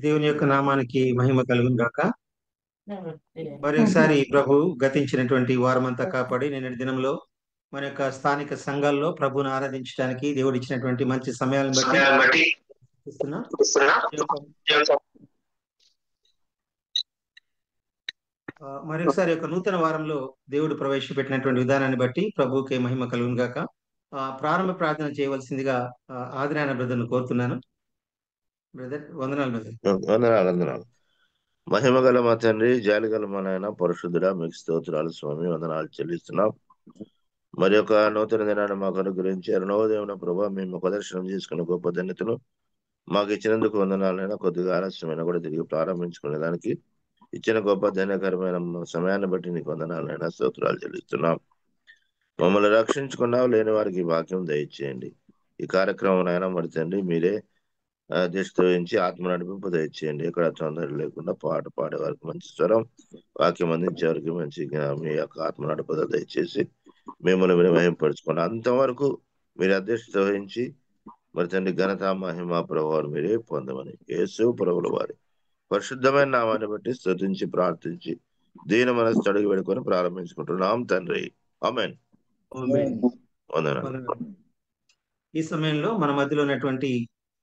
దేవుని యొక్క నామానికి మహిమ కలుగును గాక. మరొకసారి ప్రభు గతించినటువంటి వారమంతా కాపాడి నిన్నటి దినంలో మన యొక్క స్థానిక సంఘాల్లో ప్రభుని ఆరాధించడానికి దేవుడు ఇచ్చినటువంటి మంచి సమయాలను బట్టి ఇస్తున్నా. ఈ యొక్క మరొకసారి యొక్క నూతన వారంలో దేవుడు ప్రవేశపెట్టినటువంటి విధానాన్ని బట్టి ప్రభువుకే మహిమ కలుగును గాక. ప్రారంభ ప్రార్థన చేయవలసిందిగా ఆదినారాయణ బ్రదర్ను కోరుతున్నాను. బ్రదర్ వందనాలు. వందనాలు. మహిమ గల మా తండ్రి, జాలి గల మా నాయన, పరిశుద్ధుడా, మీకు స్తోత్రాలు స్వామి, వందనాలు చెల్లిస్తున్నాం. మరి యొక్క నూతన దినాన్ని మాకు అనుగ్రహించి నవోదయమున ప్రభా మేము ప్రదర్శనం చేసుకున్న గొప్ప ధన్యతను మాకు ఇచ్చినందుకు వందనాలైనా, కొద్దిగా ఆలస్యమైనా కూడా తిరిగి ప్రారంభించుకునే దానికి ఇచ్చిన గొప్ప ధన్యకరమైన సమయాన్ని బట్టి నీకు వందనాలైనా, స్తోత్రాలు చెల్లిస్తున్నాం. మమ్మల్ని రక్షించుకున్నావు, లేని వారికి వాక్యం దయచేయండి. ఈ కార్యక్రమం అయినా మరి తండ్రి మీరే వహించి ఆత్మ నడిపింపు దయచేయండి. ఎక్కడ తొందర లేకుండా పాట పాడే వారికి మంచి స్వరం, వాక్యం అందించే వారికి మంచి మీ యొక్క ఆత్మ నడుపుదల దయచేసి మిమ్మల్ని వినిమహింపరుచుకోండి. అంతవరకు మీరు అధ్యక్షత వహించి మరి తండ్రి ఘనత మహిమ ప్రభావాలు మీరే పొందమని యేసు ప్రభుల వారి పరిశుద్ధమైన నామాన్ని బట్టి స్తుతించి ప్రార్థించి దీన మనసు అడుగు పెట్టుకొని ప్రారంభించుకుంటున్నాం తండ్రి. ఆమేన్. ఈ సమయంలో మన మధ్యలో ఉన్నటువంటి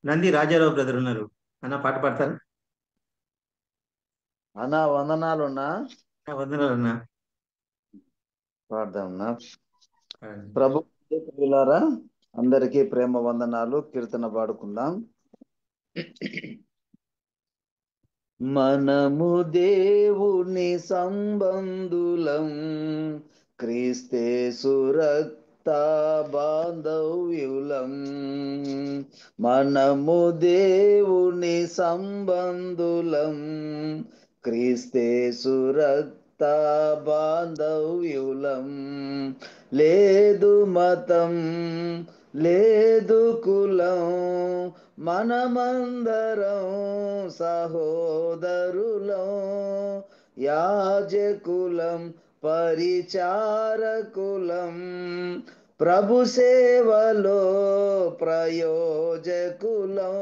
నంది రాజారావు బ్రదర్ ఉన్నారు. అన్న పాట పాడతారు అన్నా? వందనాలు వందనాలన్నా. పాడదామన్నా. ప్రభు ప్రియులారా, అందరికీ ప్రేమ వందనాలు. కీర్తన పాడుకుందాం. మనము దేవుని సంబంధులం, క్రీస్తేసు రక్త బాంధవ్యులం. మనము దేవుని సంబంధులం, క్రీస్తేసు రక్త బాంధవ్యులం. లేదు మతం, లేదు కులం, మనమందరం సహోదరులం. యాజకులం, పరిచారకులం, ప్రభు సేవలో ప్రయోజకులం.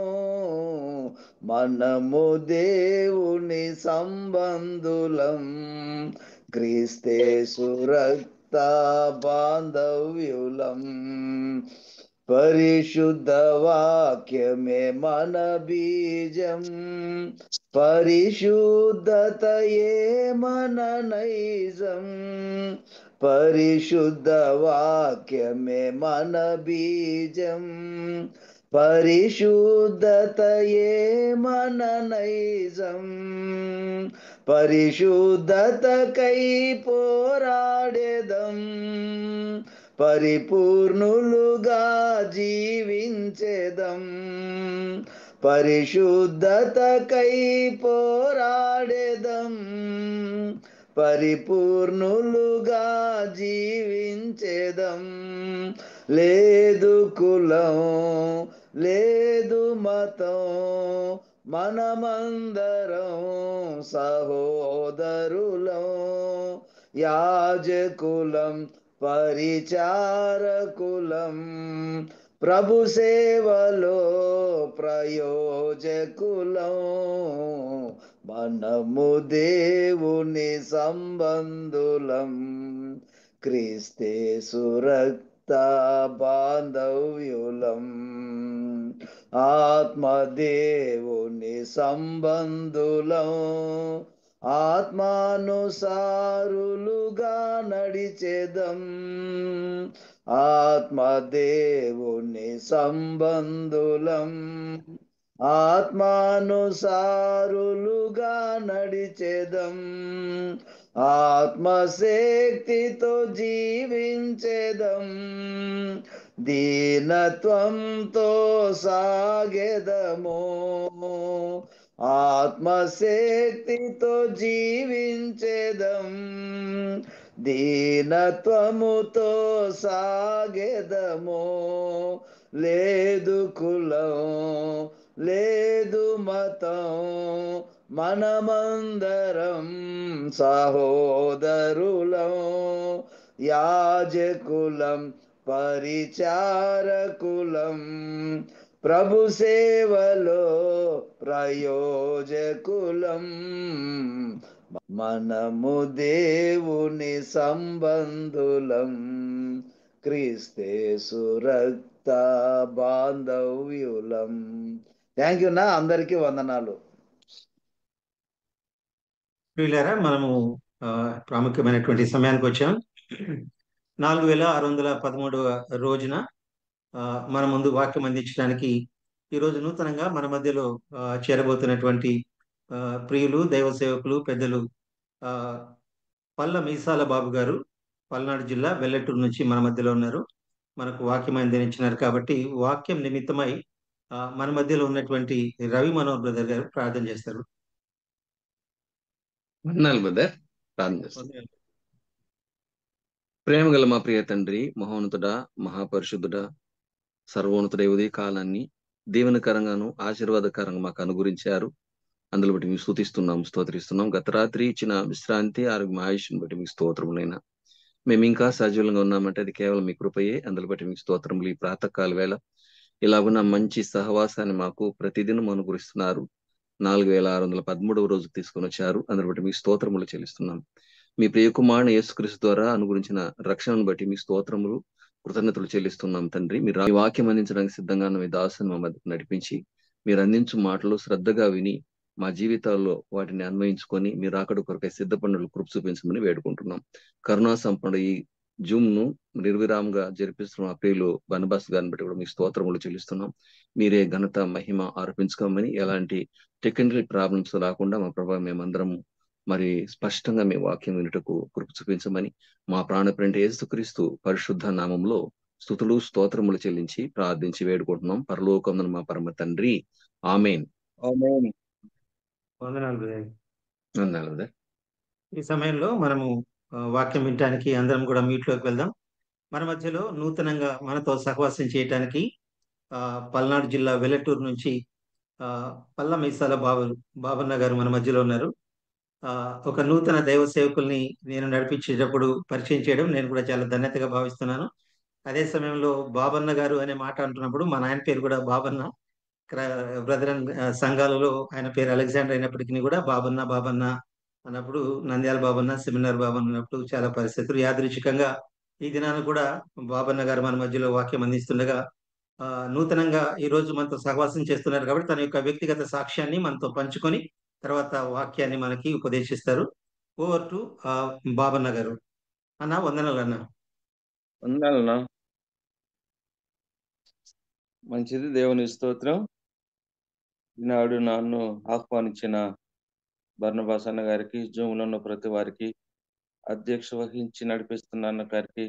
మనము దేవుని సంబంధులం, క్రీస్తేసు రక్త బాంధవ్యులం. పరిశుద్ధ వాక్యమే మన బీజం, పరిశుద్ధతయే మన నైజం. పరిశుద్ధ వాక్యమే మన బీజం, పరిశుద్ధతయే మన నైజం. పరిశుద్ధతకై పోరాడేదం, పరిపూర్ణులుగా జీవించేదం. పరిశుద్ధతకై పోరాడేదం, పరిపూర్ణులుగా జీవించేదం. లేదు కులం, లేదు మతం, మనమందరం సహోదరులం. యాజకులం, పరిచారకులం, ప్రభు సేవలో ప్రయోజకులం. మనము దేవుని సంబంధులం, క్రీస్తేసు రక్త బాంధవ్యులం. ఆత్మదేవుని సంబంధులం, ఆత్మానుసారులుగా నడిచెదం. ఆత్మదేవుని సంబంధులం, ఆత్మానుసారులుగా నడిచెదం. ఆత్మశక్తితో జీవించెదం, దీనత్వంతో సాగెదము. ఆత్మశక్తితో జీవించెదం, దీనత్వముతో సాగెదము. లేదు కులం, లేదు మతం, మనమందరం సహోదరులం. యాజకులం, పరిచారకులం, ప్రభు సేవలో ప్రయోజకులం, మనము దేవుని సంబంధులం, క్రీస్తేసు రక్త బాంధవ్యులం. థ్యాంక్ యూ నా, అందరికీ వందనాలు. ప్రియులారా, మనము ప్రాముఖ్యమైనటువంటి సమయానికి వచ్చాం. 4613వ రోజున మన ముందు వాక్యం అందించడానికి ఈరోజు నూతనంగా మన మధ్యలో చేరబోతున్నటువంటి ప్రియులు, దైవ సేవకులు, పెద్దలు పల్ల మీసాల బాబు గారు పల్నాడు జిల్లా వెల్లటూరు నుంచి మన మధ్యలో ఉన్నారు. మనకు వాక్యం అందించినారు కాబట్టి వాక్యం నిమిత్తమై మన మధ్యలో ఉన్నటువంటి రవి మనోహర్ బ్రదర్ గారు ప్రార్థన చేస్తారు. వందనాలు బ్రదర్, ప్రార్థన చేస్తాం. ప్రేమ గల మా ప్రియ తండ్రి, మహోన్నతుడా, మహాపరిశుద్ధుడా, సర్వోన్నతుడ, ఉదయ కాలాన్ని దీవెనకరంగాను ఆశీర్వాదకరంగా మాకు అనుగురించారు. అందులో బట్టి మీకు స్తుతిస్తున్నాం, స్తోత్రిస్తున్నాం. గత రాత్రి ఇచ్చిన విశ్రాంతి, ఆరోగ్యం, ఆయుష్ని బట్టి మీకు స్తోత్రములైనా. మేము ఇంకా సజీవంగా ఉన్నామంటే అది కేవలం మీ కృపయే. అందులో బట్టి మీకు స్తోత్రములు. ఈ ప్రాతకాల వేళ ఇలాగున్న మంచి సహవాసాన్ని మాకు ప్రతిదినం అనుగురిస్తున్నారు. 4613వ రోజుకు తీసుకొని వచ్చారు. అందులో బట్టి మీకు స్తోత్రములు చెల్లిస్తున్నాం. మీ ప్రియ కుమారుని యేసుక్రీస్తు ద్వారా అనుగురించిన రక్షణను బట్టి మీ స్తోత్రములు, కృతజ్ఞతలు చెల్లిస్తున్నాం తండ్రి. మీరు ఈ వాక్యం అందించడానికి సిద్ధంగా ఉన్న మీ దాసుని మా మధ్య నడిపించి మీరు అందించు మాటలు శ్రద్ధగా విని మా జీవితాల్లో వాటిని అన్వయించుకొని మీరు రాకడ కొరకై సిద్ధపడులు కృప చూపించమని వేడుకుంటున్నాం. కరుణా సంపన్న ఈ జూమ్ ను నిర్విరామంగా జరిపిస్తున్న మా ప్రియులు బనబాస్ గారిని బట్టి కూడా మీ స్తోత్రములు చెల్లిస్తున్నాం. మీరే ఘనత, మహిమ ఆరోపించుకోమని, ఎలాంటి టెక్నికల్ ప్రాబ్లమ్స్ రాకుండా మా ప్రభావం మేమందరం మరి స్పష్టంగా మీ వాక్యం వినుటకు కృప చూపించమని మా ప్రాణప్రింట యేసుక్రీస్తు పరిశుద్ధ నామంలో స్తుతులు, స్తోత్రములు చెల్లించి ప్రార్థించి వేడుకుంటున్నాం. పరలోకమున మా పరమ తండ్రి, ఆమేన్. ఆమేన్. వందనాలు బ్రదర్. వందనాలు బ్రదర్. ఈ సమయంలో మనము వాక్యం వినటానికి అందరం కూడా మీట్లోకి వెళ్దాం. మన మధ్యలో నూతనంగా మనతో సహవాసం చేయటానికి పల్నాడు జిల్లా వెల్లటూరు నుంచి పల్ల మీసాల బాబన్న గారు మన మధ్యలో ఉన్నారు. ఒక నూతన దైవ సేవకుల్ని నేను నడిపించేటప్పుడు పరిచయం చేయడం నేను కూడా చాలా ధన్యతగా భావిస్తున్నాను. అదే సమయంలో బాబన్న గారు అనే మాట అంటున్నప్పుడు మా నాయన పేరు కూడా బాబన్న. బ్రదరన్ సంఘాలలో ఆయన పేరు అలెగ్జాండర్ అయినప్పటికీ కూడా బాబన్న బాబన్న అన్నప్పుడు, నంద్యాల బాబన్న, సెమినార్ బాబన్న అన్నప్పుడు చాలా పరిస్థితులు యాదృచ్ఛికంగా ఈ దినాన్ని కూడా బాబన్న గారు మన మధ్యలో వాక్యం అందిస్తుండగా నూతనంగా ఈ రోజు మనతో సహవాసం చేస్తున్నారు కాబట్టి తన యొక్క వ్యక్తిగత సాక్ష్యాన్ని మనతో పంచుకొని తర్వాత వాక్యాన్ని మనకి ఉపదేశిస్తారు. ఓవర్ టు బాబన్న గారు. అన్న, వందనాలు అన్న. వందనాలన్నా. మంచిది, దేవుని స్తోత్రం. ఈనాడు నన్ను ఆహ్వానించిన బర్నబాస్ అన్న గారికి, జూమ్లో ఉన్న ప్రతి వారికి, అధ్యక్ష వహించి నడిపిస్తున్న అన్న గారికి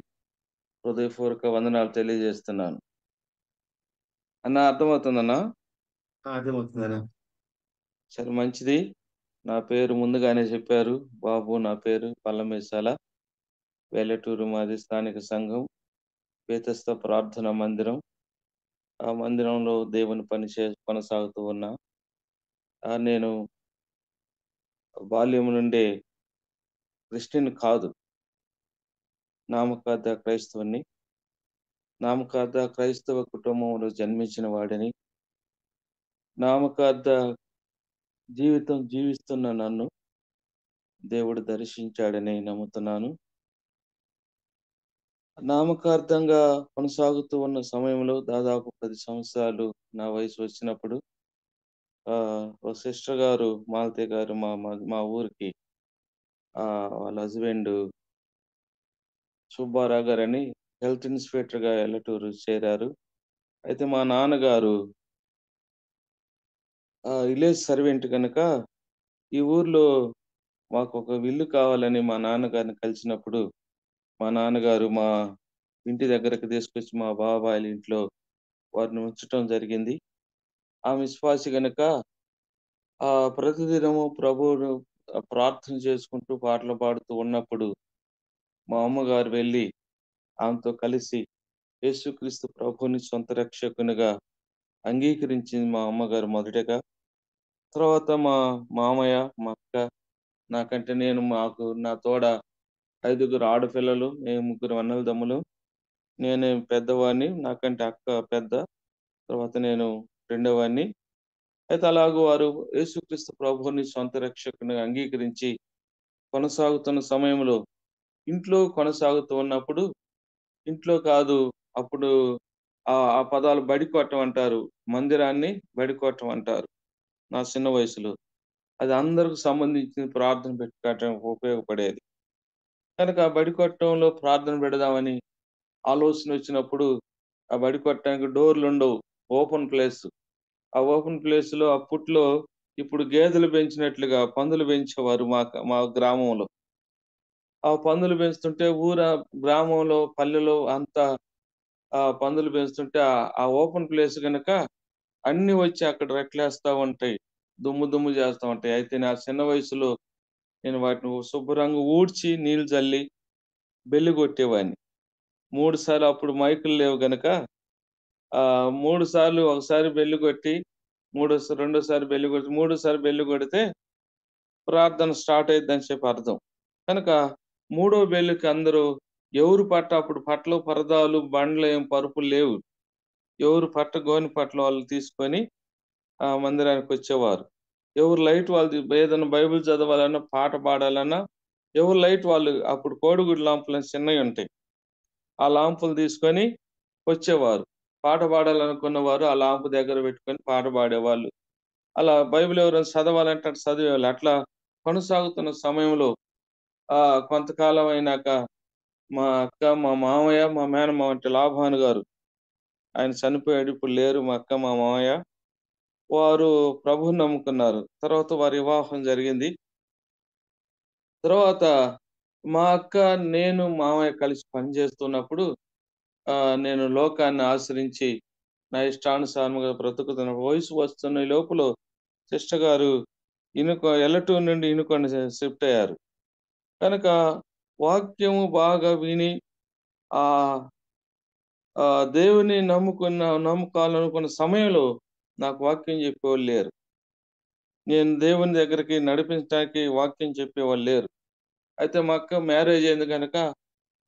హృదయపూర్వక వందనాలు తెలియజేస్తున్నాను. అన్న, అర్థమవుతుందన్నా? అర్థమవుతుందన్న. సరే, మంచిది. నా పేరు ముందుగానే చెప్పారు. బాబు, నా పేరు పల్లమేసాల, వెల్లటూరు మాది స్థానిక సంఘం, బేతస్త ప్రార్థన మందిరం. ఆ మందిరంలో దేవుని పని కొనసాగుతూ ఉన్నా. నేను బాల్యం నుండే క్రిస్టియన్ కాదు, నామకార్థ క్రైస్తవుని. నామకార్థ క్రైస్తవ కుటుంబంలో జన్మించిన వాడిని. నామకార్థ జీవితం జీవిస్తున్న నన్ను దేవుడు దర్శించాడని నమ్ముతున్నాను. నామకార్థంగా కొనసాగుతూ ఉన్న సమయంలో దాదాపు 10 సంవత్సరాలు నా వయసు వచ్చినప్పుడు ఒక సిస్టర్ గారు, మాలతి గారు, మా ఊరికి వాళ్ళ హస్బెండ్ సుబ్బారావు గారని హెల్త్ ఇన్స్పెక్టర్ గా వెల్లటూరు చేరారు. అయితే మా నాన్నగారు విలేజ్ సర్వెంట్ కనుక ఈ ఊర్లో మాకు ఒక ఇల్లు కావాలని మా నాన్నగారిని కలిసినప్పుడు మా నాన్నగారు మా ఇంటి దగ్గరకు తీసుకొచ్చి మా బాబాయిల ఇంట్లో వారిని ఉంచటం జరిగింది. ఆ విశ్వాసి కనుక ప్రతిదినము ప్రభువును ప్రార్థన చేసుకుంటూ పాటలు పాడుతూ ఉన్నప్పుడు మా అమ్మగారు వెళ్ళి ఆమెతో కలిసి యేసుక్రీస్తు ప్రభువుని సొంత రక్షకునిగా అంగీకరించింది మా అమ్మగారు మొదటగా. తర్వాత మా మామయ్య, మా అక్క, నాకంటే నా తోడ 5 ఆడపిల్లలు, మేము 3 అన్నదమ్ములు. నేనే పెద్దవాడిని, నాకంటే అక్క పెద్ద. తర్వాత నేను రెండో వాడిని. అయితే అలాగూ వారు యేసుక్రీస్తు ప్రభువుని సొంత రక్షకునిగా అంగీకరించి కొనసాగుతున్న సమయంలో ఇంట్లో కొనసాగుతూ ఉన్నప్పుడు, ఇంట్లో కాదు అప్పుడు ఆ పదాలు బడికొట్టం అంటారు. మందిరాన్ని బడికొట్టం అంటారు నా చిన్న వయసులో. అది అందరికి సంబంధించిన ప్రార్థన పెట్టుకోవటానికి ఉపయోగపడేది. కనుక ఆ బడికొట్టంలో ప్రార్థన పెడదామని ఆలోచన వచ్చినప్పుడు, ఆ బడికొట్టానికి డోర్లుండవు. Open place. ఆ ఓపెన్ ప్లేస్‌లో అప్పట్లో ఇప్పుడు గేదెలు పెంచినట్లుగా పందులు పెంచేవారు మా గ్రామంలో. ఆ పందులు పెంచుతుంటే గ్రామంలో, పల్లెలో అంతా పందులు పెంచుతుంటే ఆ ఓపెన్ ప్లేస్ గనక అన్నీ వచ్చి అక్కడ రెక్కలేస్తా ఉంటాయి. దుమ్ము దుమ్ము చేస్తా ఉంటాయి. అయితే నా చిన్న వయసులో నేను వాటిని శుభ్రంగా ఊడ్చి, నీళ్లు జల్లి, బెల్లి కొట్టేవాడిని. 3 సార్లు అప్పుడు మైకులు లేవు గనక 3 సార్లు ఒకసారి బెల్లి కొట్టి, రెండోసారి బెల్లి కొట్టి, మూడోసారి బెల్లి కొడితే ప్రార్థన స్టార్ట్ అయిద్దని చెప్పి అర్థం. కనుక మూడో బెల్లుకి అందరూ అప్పుడు పట్టలు, పరదాలు, బండ్లు ఏం పరుపులు లేవు. ఎవరు పట్ట గోనె పట్టలు వాళ్ళు తీసుకొని మందిరానికొచ్చేవారు. ఎవరు లైట్ వాళ్ళది ఏదైనా బైబిల్ చదవాలన్నా, పాట పాడాలన్నా ఎవరు లైట్ వాళ్ళు అప్పుడు కోడిగుడ్డు లాంపులని చిన్నయుంటాయి. ఆ లాంపులు తీసుకొని వచ్చేవారు. పాట పాడాలనుకున్న వారు ఆ లాంపు దగ్గర పెట్టుకొని పాట పాడేవాళ్ళు. అలా బైబిల్ ఎవరైనా చదవాలంటే అటు చదివేవాళ్ళు. అట్లా కొనసాగుతున్న సమయంలో కొంతకాలం అయినాక మా అక్క, మా మామయ్య, మా మేనమామ అంటే లాభాను గారు. ఆయన చనిపోయాడు. ఇప్పుడు లేరు మా అక్క, మా మామయ్య. వారు ప్రభువుని నమ్ముకున్నారు. తర్వాత వారి వివాహం జరిగింది. తర్వాత మా అక్క, నేను, మామయ్య కలిసి పనిచేస్తున్నప్పుడు నేను లోకాన్ని ఆశ్రయించి నా ఇష్టానుసారముగా బ్రతుకుతున్న వయసు వస్తున్న ఈ లోపల సిస్టర్ గారు ఎల్లటూరు నుండి ఇనుకొండ షిఫ్ట్ అయ్యారు. కనుక వాక్యము బాగా విని ఆహ్, దేవుని నమ్ముకోవాలనుకున్న సమయంలో నాకు వాక్యం చెప్పేవాళ్ళు లేరు. నేను దేవుని దగ్గరికి నడిపించడానికి వాక్యం చెప్పేవాళ్ళు లేరు. అయితే మా అక్క మ్యారేజ్ అయింది గనక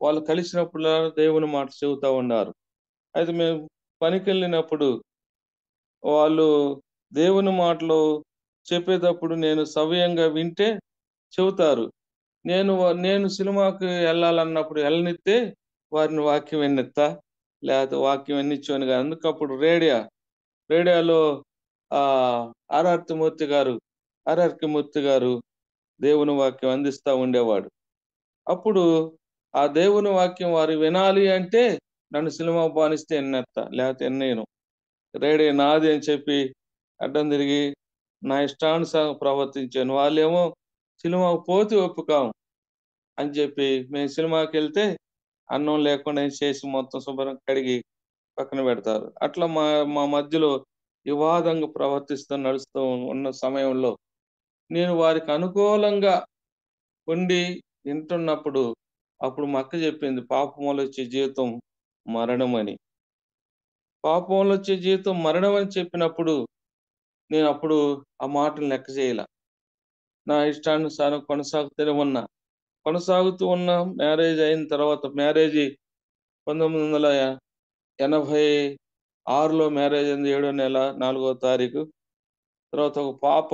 వాళ్ళు కలిసినప్పుడల్లా దేవుని మాట చెబుతా ఉన్నారు. అయితే మేము పనికెళ్ళినప్పుడు వాళ్ళు దేవుని మాటలు చెప్పేటప్పుడు నేను సవ్యంగా వింటే చెబుతారు. నేను సినిమాకి ఎళ్ళాలన్నప్పుడు ఎళ్ళనిత్తే వారిని వాక్యం విననిత్తా, లేకపోతే వాక్యం విననిచ్చేవాడిని కాదు. అందుకప్పుడు రేడియోలో ఆర్ఆర్‌కే మూర్తి గారు దేవుని వాక్యం అందిస్తా ఉండేవాడు. అప్పుడు ఆ దేవుని వాక్యం వారు వినాలి అంటే నన్ను సినిమాకి బానిస్తే ఇన్నేత్తా, లేకపోతే ఇన్నేయను. రేడియో నాది అని చెప్పి అడ్డం తిరిగి నా ఇష్టానుసారం ప్రవర్తించాను. వాళ్ళేమో సినిమాకు పోతే ఒప్పుకోం అని చెప్పి మేము సినిమాకెళ్తే అన్నం లేకుండా చేసి మొత్తం శుభ్రంగా కడిగి పక్కన పెడతారు. అట్లా మా మా మధ్యలో వివాదంగా ప్రవర్తిస్తూ నడుస్తూ ఉన్న సమయంలో నేను వారికి అనుకూలంగా ఉండి వింటున్నప్పుడు అప్పుడు మా అక్క చెప్పింది పాపం వల్ల వచ్చే జీవితం మరణమని. పాపం వల్ల వచ్చే జీవితం మరణం అని చెప్పినప్పుడు నేనప్పుడు ఆ మాటలు లెక్క చేయలా. నా ఇష్టానుసారం కొనసాగుతూనే ఉన్నా. కొనసాగుతూ ఉన్న మ్యారేజ్ అయిన తర్వాత 1986లో మ్యారేజ్ అయింది. 7వ నెల 4వ తారీఖు. తర్వాత ఒక పాప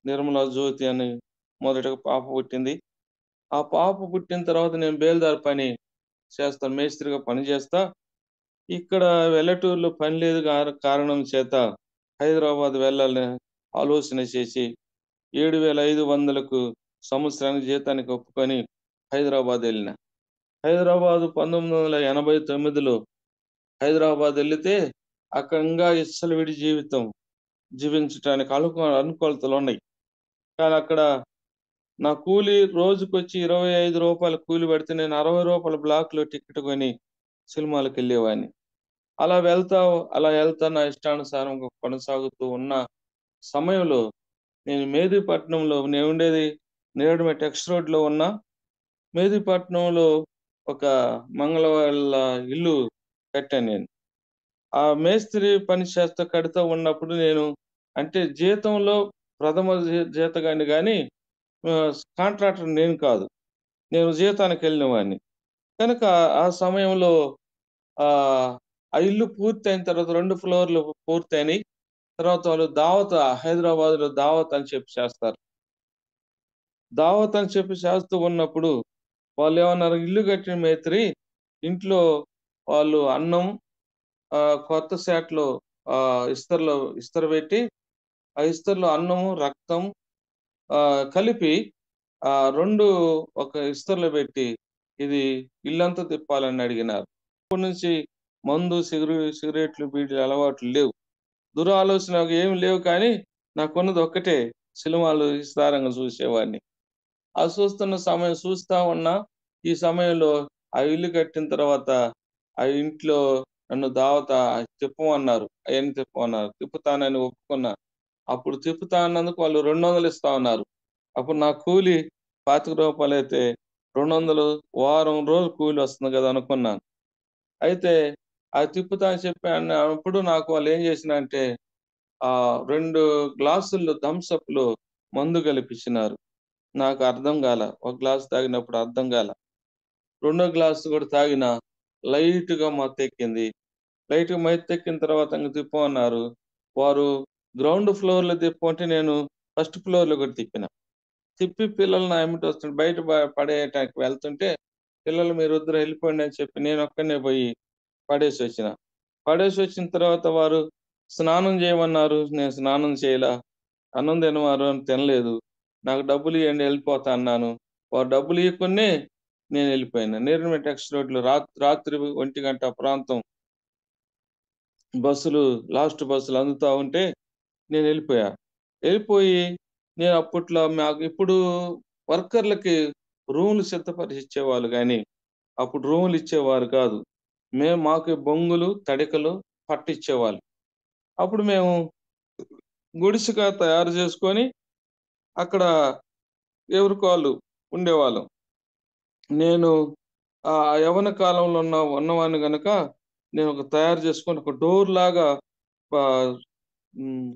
నిర్మలా జ్యోతి అని మొదటగా పాప పుట్టింది. ఆ పాప పుట్టిన తర్వాత నేను బేల్దారి పని చేస్తాను. మేస్త్రిగా పని చేస్తా. ఇక్కడ వెల్లటూరులో పని లేదు కారణం చేత హైదరాబాద్ వెళ్ళాలని ఆలోచన చేసి 7,500కు సంవత్సరానికి జీతానికి ఒప్పుకొని హైదరాబాద్ వెళ్ళిన. హైదరాబాదు 1989లో హైదరాబాద్ వెళితే అక్కడ ఇంకా విచ్చలవిడి జీవితం జీవించటానికి అనుకూలతలున్నాయి. కానీ అక్కడ నా కూలి రోజుకొచ్చి రూ. 25 కూలి పెడితే నేను రూ. 60 బ్లాక్‌లో టికెట్ కొని సినిమాలకెళ్ళేవాడిని. అలా వెళ్తా నా ఇష్టానుసారంగా కొనసాగుతూ ఉన్న సమయంలో నేను నేనుండేది నేరేడుమెట్ట ఎక్స్ రోడ్‌లో ఉన్న మెహదీపట్నంలో ఒక మంగళవాళ్ళ ఇల్లు కట్టాను నేను. ఆ మేస్త్రి పని కడుతూ ఉన్నప్పుడు నేను అంటే జీతంలో ప్రథమ జీతగాడిని గాని కాంట్రాక్టర్ నేను కాదు. నేను జీతానికెళ్ళిన వాడిని. కనుక ఆ సమయంలో ఆహ్, ఆ ఇల్లు పూర్తయిన తర్వాత 2 ఫ్లోర్లు పూర్తయినాయి. తర్వాత వాళ్ళు దావత్ హైదరాబాద్ లో దావత్ అని చెప్పి చేస్తారు. దావత్ అని చెప్పి చేస్తూ ఉన్నప్పుడు వాళ్ళు ఏమన్నారు, ఇల్లు కట్టిన మేస్త్రి ఇంట్లో వాళ్ళు అన్నం కొత్త శాట్లో ఇస్తరు పెట్టి, ఆ ఇస్తరులో అన్నము రక్తం కలిపి 2 ఒక ఇస్తరులో పెట్టి ఇది ఇల్లంతా తిప్పాలని అడిగినారు. అప్పటి నుంచి మందు సిగరెట్లు బీడీలు అలవాట్లు లేవు, దురాలోచన ఏమి లేవు. కానీ నాకున్నది ఒక్కటే, సినిమాలు విస్తారంగా చూసేవాడిని. ఆ చూస్తున్న సమయం చూస్తా ఉన్నా. ఈ సమయంలో ఆ ఇల్లు కట్టిన తర్వాత ఆ ఇంట్లో నన్ను దావత తిప్పమన్నారు. అయన్నీ తిప్పమన్నారు. తిప్పుతానని ఒప్పుకున్నా. అప్పుడు తిప్పుతా అన్నందుకు వాళ్ళు 200 ఇస్తా ఉన్నారు. అప్పుడు నా కూలి రూ. 25 అయితే 200 వారం రోజులు కూలి వస్తుంది కదా అనుకున్నాను. అయితే అది తిప్పుతా అని చెప్పి అప్పుడు నాకు వాళ్ళు ఏం చేసినారంటే 2 గ్లాసుల్లో థమ్స్ అప్‌లో మందు కలిపిచ్చినారు. నాకు అర్థం గాల. ఒక గ్లాస్ తాగినప్పుడు అర్థం గాల. రెండో గ్లాస్ కూడా తాగినా లైట్‌గా మత్తెక్కింది. లైట్‌గా మత్తెక్కిన తర్వాత ఇంక తిప్పమన్నారు. వారు గ్రౌండ్ ఫ్లోర్‌లో తిప్పమంటే నేను ఫస్ట్ ఫ్లోర్‌లో కూడా తిప్పిన. తిప్పి పిల్లలు నా ఎమ్మట వస్తుంటే బయట పడేయటానికి వెళ్తుంటే, పిల్లలు మీరొద్దురా ఎళ్ళిపోండి అని చెప్పి నేనొక్కడినే పోయి పడేసొచ్చిన. పడేసొచ్చిన తర్వాత వారు స్నానం చేయమన్నారు. నేను స్నానం చేయలా. అన్నం తినమన్నారు, తినలేదు. నాకు డబ్బులియ్యండి ఎళ్ళిపోతా అన్నాను. వారు డబ్బులు ఇయ్యకున్నే నేనెళ్ళిపోయాను. నేరుమెట్ ఎక్స్ రోడ్‌లో రాత్రి 1:00 ప్రాంతం లాస్ట్ బస్సులు అందుతా ఉంటే నేనెళ్ళిపోయా. ఎళ్ళిపోయి నేను అప్పట్లో మాకు ఇప్పుడు వర్కర్‌లకి రూములు సిద్ధపరిచి ఇచ్చేవాళ్ళు గానీ, అప్పుడు రూములు ఇచ్చేవారు కాదు. మాకు బొంగులు, తడికలు పట్టిచ్చేవాళ్ళు. అప్పుడు మేము గుడిసెగా తయారు చేసుకొని అక్కడ ఎవరికి వాళ్ళు ఉండేవాళ్ళం. నేను యవ్వన కాలంలో ఉన్నవాడిని గనక నేను తయారు చేసుకొని ఒక డోర్‌లాగా ఆహ్,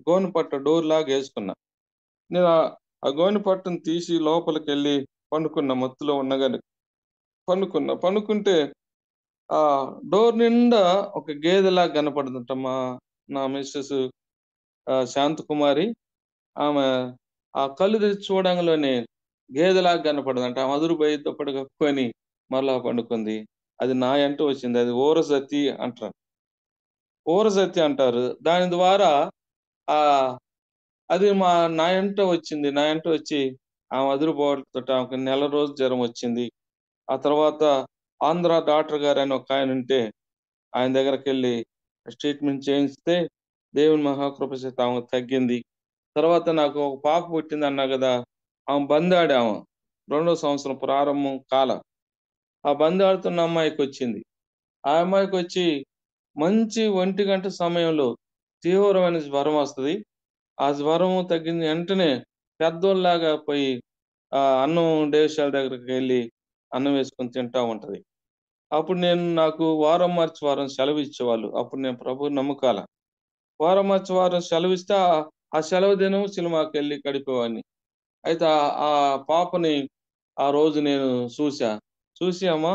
గోనెపట్ట డోర్‌లాగా యేసుకున్నా. నేను ఆ గోనె పట్టను తీసి లోపలికెళ్ళి పండుకున్న, మత్తులో ఉండగానే పండుకున్నా. పండుకుంటే డోర్ నిండా ఒక గేదెలాగా కనపడిందట. నా మిసెస్ శాంతకుమారి. ఆమె ఆ కళ్ళు తెరిచి చూడంగానే గేదెలాగా కనపడిందంట. ఆమె అదురుబోయి దుప్పటి కప్పుకొని మరలా పండుకుంది. అది నా ఎంట వచ్చింది. అది ఊరసతి అంటారు. ఊరసతి అంటారు. దాని ద్వారా ఆహ్, అది నా ఎంట వచ్చింది. నా ఎంట వచ్చి ఆమె అదురుబోతోటి ఆమెకు నెల రోజు జ్వరం వచ్చింది. ఆ తర్వాత ఆంధ్ర డాక్టర్ గారని ఒకాయనుంటే ఆయన దగ్గరికెళ్ళి ట్రీట్‌మెంట్ చేయిస్తే దేవుని మహాకృప చేత ఆమెకు తగ్గింది. తర్వాత నాకు ఒక పాప పుట్టిందన్నా గదా! ఆమె బందాడామె. రెండో సంవత్సరం ప్రారంభం కాల. ఆ బందాడుతున్న అమ్మాయికొచ్చింది. ఆ అమ్మాయికొచ్చి మంచి 1 సమయంలో తీవ్రమైన జ్వరం వస్తది. ఆ జ్వరం తగ్గిన వెంటనే పెద్దోళ్ళలాగా పోయి అన్నం డేవిశాల దగ్గరికెళ్ళి అన్నం వేసుకొని తింటా ఉంటది. అప్పుడు నాకు వారం మార్చి వారం సెలవిచ్చేవాళ్ళు. అప్పుడు నేను ప్రభువుని నమ్మకాల. వారం మార్చి వారం సెలవిస్తే ఆ సెలవు దినం సినిమాకెళ్ళి గడిపేవాడిని. అయితే ఆ పాపని ఆ రోజు నేను చూసా. చూసి అమ్మా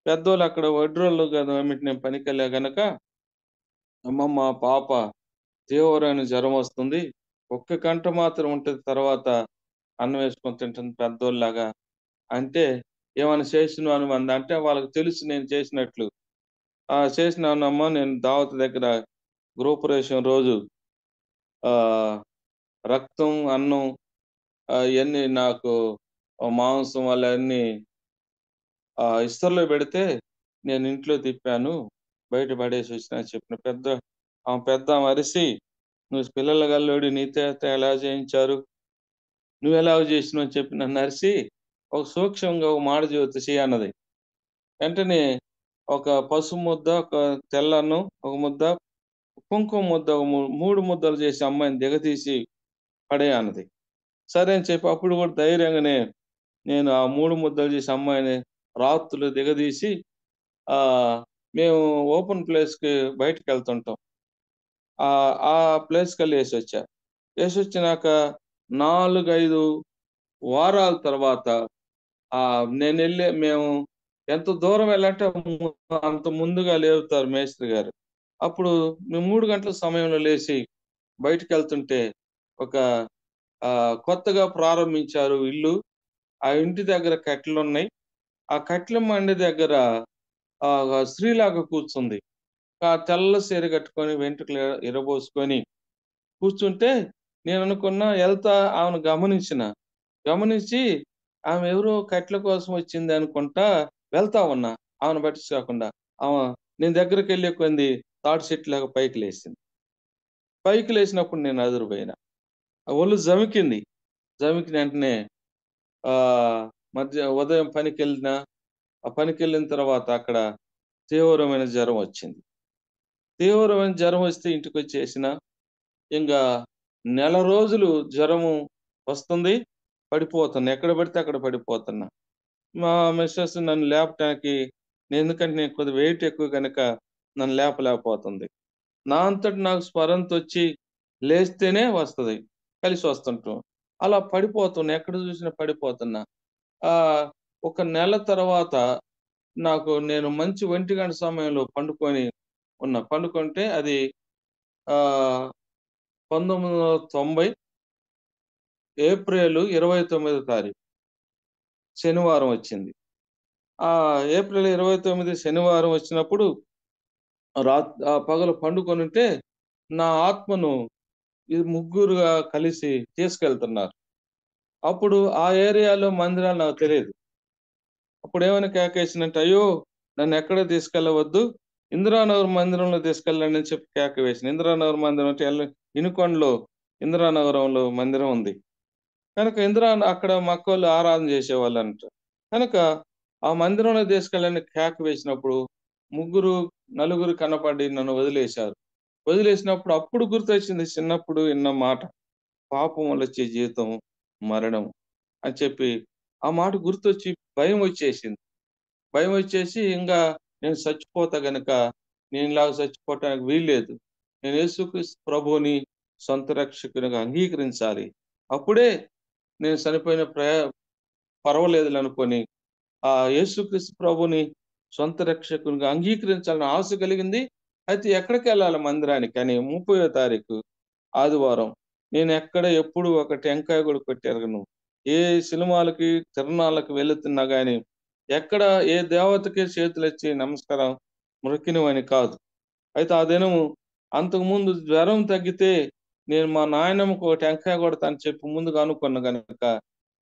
పెద్దోళ్ళు అక్కడ వడ్రోళ్ళు గదా! ఎమ్మట నేను పనికెళ్ళా గనక, అమ్మమ్మ పాప తీవ్రమైన జ్వరం వస్తుంది. ఒక్క గంట మాత్రం ఉంటది. తర్వాత అన్నం వేసుకొని తింటుంది పెద్దోళ్ళలాగా. అంటే ఏమన్నా చేసినవా అంది. అంటే వాళ్ళకి తెలుసు నేను చేసినట్లు. చేసినానమ్మా నేను దావత్ దగ్గర గృహప్రవేశం రోజు ఆహ్, రక్తం, అన్నం ఇయన్నీ నాకు మాంసం వాళ్ళన్నీ ఇస్తరులో పెడితే నేను ఇంట్లో తిప్పాను. బయట పడేసొచ్చినా అని చెప్పిన. పెద్దామె అరిసి, "నువ్వు పిల్లల గల్లోడివి నీ చేత ఎలా చేయించారు? నువ్వెలాగ చేసినావు?" అని చెప్పి నన్నరిసి, ఒక సూక్ష్మంగా ఒక మాట చెబుతూ అన్నది. వెంటనే ఒక పసుపు ముద్ద, ఒక తెల్లన్నం, ఒక ముద్ద, కుంకుమ ముద్ద, ఒక 3 ముద్దలు చేసి అమ్మాయిని దిగతీసి పడేయి అన్నది. సరే అని చెప్పి అప్పుడు కూడా ధైర్యంగానే నేను ఆ 3 ముద్దలు చేసి అమ్మాయిని రాత్రులు దిగదీసి ఆహ్, మేము ఓపెన్ ప్లేస్‌కి బయటికెళ్తుంటాం. ఆ ప్లేస్‌కెళ్ళి యేసొచ్చా. యేసొచ్చినాక 4, 5 వారాల తర్వాత మేము ఎంత దూరం వెళ్ళంటే అంత ముందుగా లేపుతారు మేస్త్రి గారు. అప్పుడు మేము 3 గంటల సమయంలో లేచి బయటికి వెళ్తుంటే ఒక కొత్తగా ప్రారంభించారు ఇల్లు. ఆ ఇంటి దగ్గర కట్టెలున్నాయి. ఆ కట్టెల మండి దగ్గర స్త్రీలాగా కూర్చుంది. ఆ తెల్ల చీర కట్టుకొని వెంట్రుకలు ఇరబోసుకొని కూర్చుంటే నేననుకున్నా ఎళ్తా ఆమెను గమనించి ఆమె ఎవరో కట్టెల కోసం వచ్చింది అనుకుంటా వెళ్తా ఉన్నా. ఆమెను పట్టించుకోకుండా. ఆమె నేను దగ్గరికెళ్ళే కొంది తాటి చెట్టులాగా పైకి లేసింది. పైకి లేసినప్పుడు నేను అదిరిపోయినా. ఆ ఒళ్ళు జమికింది. జమికిన వెంటనే ఉదయం పనికెళ్ళినా, ఆ పనికెళ్ళిన తర్వాత అక్కడ తీవ్రమైన జ్వరం వచ్చింది. తీవ్రమైన జ్వరం వస్తే ఇంటికొచ్చేసినా. ఇంగా నెల రోజులు జ్వరము వస్తుంది. పడిపోతున్నా. ఎక్కడ పడితే అక్కడ పడిపోతున్నా. మా మిసెస్ నన్ను లేపటానికి ఎందుకంటే నేను కొద్దిగా వెయిట్ ఎక్కువ గనక నన్ను లేపలేకపోతుంది. నా అంతట నాకు స్పరంతొచ్చి లేస్తేనే వస్తది. కలిసి వస్తుంటాం. అలా పడిపోతున్నా. ఎక్కడ చూసినా పడిపోతున్నా. ఆహ్, ఒక నెల తర్వాత నేను మంచి 1 గంట సమయంలో పండుకుంటే అది ఆహ్, 1990 ఏప్రిల్ 29 తారీఖు శనివారం వచ్చింది. ఏప్రిల్ 29 శనివారం వచ్చినప్పుడు పగలు పండుకొనుంటే నా ఆత్మను ఈ ముగ్గురుగా కలిసి తీసుకెళ్తున్నారు. అప్పుడు ఆ ఏరియాలో మందిరాలు నాకు తెలీదు. అప్పుడేమని కేకేసినంటే, "అయ్యో! నన్నెక్కడికి తీసుకెళ్ళవద్దు. ఇందిరానగర్ మందిరంలో తీసుకెళ్ళండి" అని చెప్పి కేక వేసింది. ఇందిరానగర్ మందిరం అంటే ఇనుకొండలో ఇందిరానగరంలో మందిరం ఉంది. కనుక అక్కడ మక్కోళ్ళు ఆరాధన చేసేవాళ్ళంట. కనుక ఆ మందిరంలో తీసుకెళ్ళని కేక వేసినప్పుడు నలుగురు కనపడి నన్ను వదిలేశారు. వదిలేసినప్పుడు అప్పుడు గుర్తొచ్చింది చిన్నప్పుడు విన్న మాట. పాపం వల్ల వచ్చే జీవితం మరణం అని చెప్పి ఆ మాట గుర్తొచ్చి భయమొచ్చేసింది. భయమొచ్చేసి నేను చచ్చిపోతా గనక నేనిలాగ చచ్చిపోవటానికి వీల్లేదు. నేను యేసుక్రీస్తు ప్రభువుని సొంత రక్షకునిగా అంగీకరించాలి. అప్పుడే నేను చనిపోయిన పర్వాలేదులే అనుకోని యేసుక్రీస్తు ప్రభుని సొంత రక్షకునిగా అంగీకరించాలని ఆశ కలిగింది. అయితే ఎక్కడికెళ్ళాలి మందిరానికి అని 30వ తారీఖు ఆదివారం. నేనెక్కడ ఎప్పుడు ఒక టెంకాయ కూడా కొట్టెరగను. ఏ సినిమాలకి, తిరణాలకు వెళుతున్నా గాని ఎక్కడ ఏ దేవతకి చేతులెత్తి నమస్కారం మొక్కినవాడిని కాదు. అయితే ఆ దినము అంతకుముందు జ్వరం తగ్గితే నేను మా నాయనమ్మకు ఒక టెంకాయ కొడతా అని చెప్పి ముందుగా అనుకున్నా గనక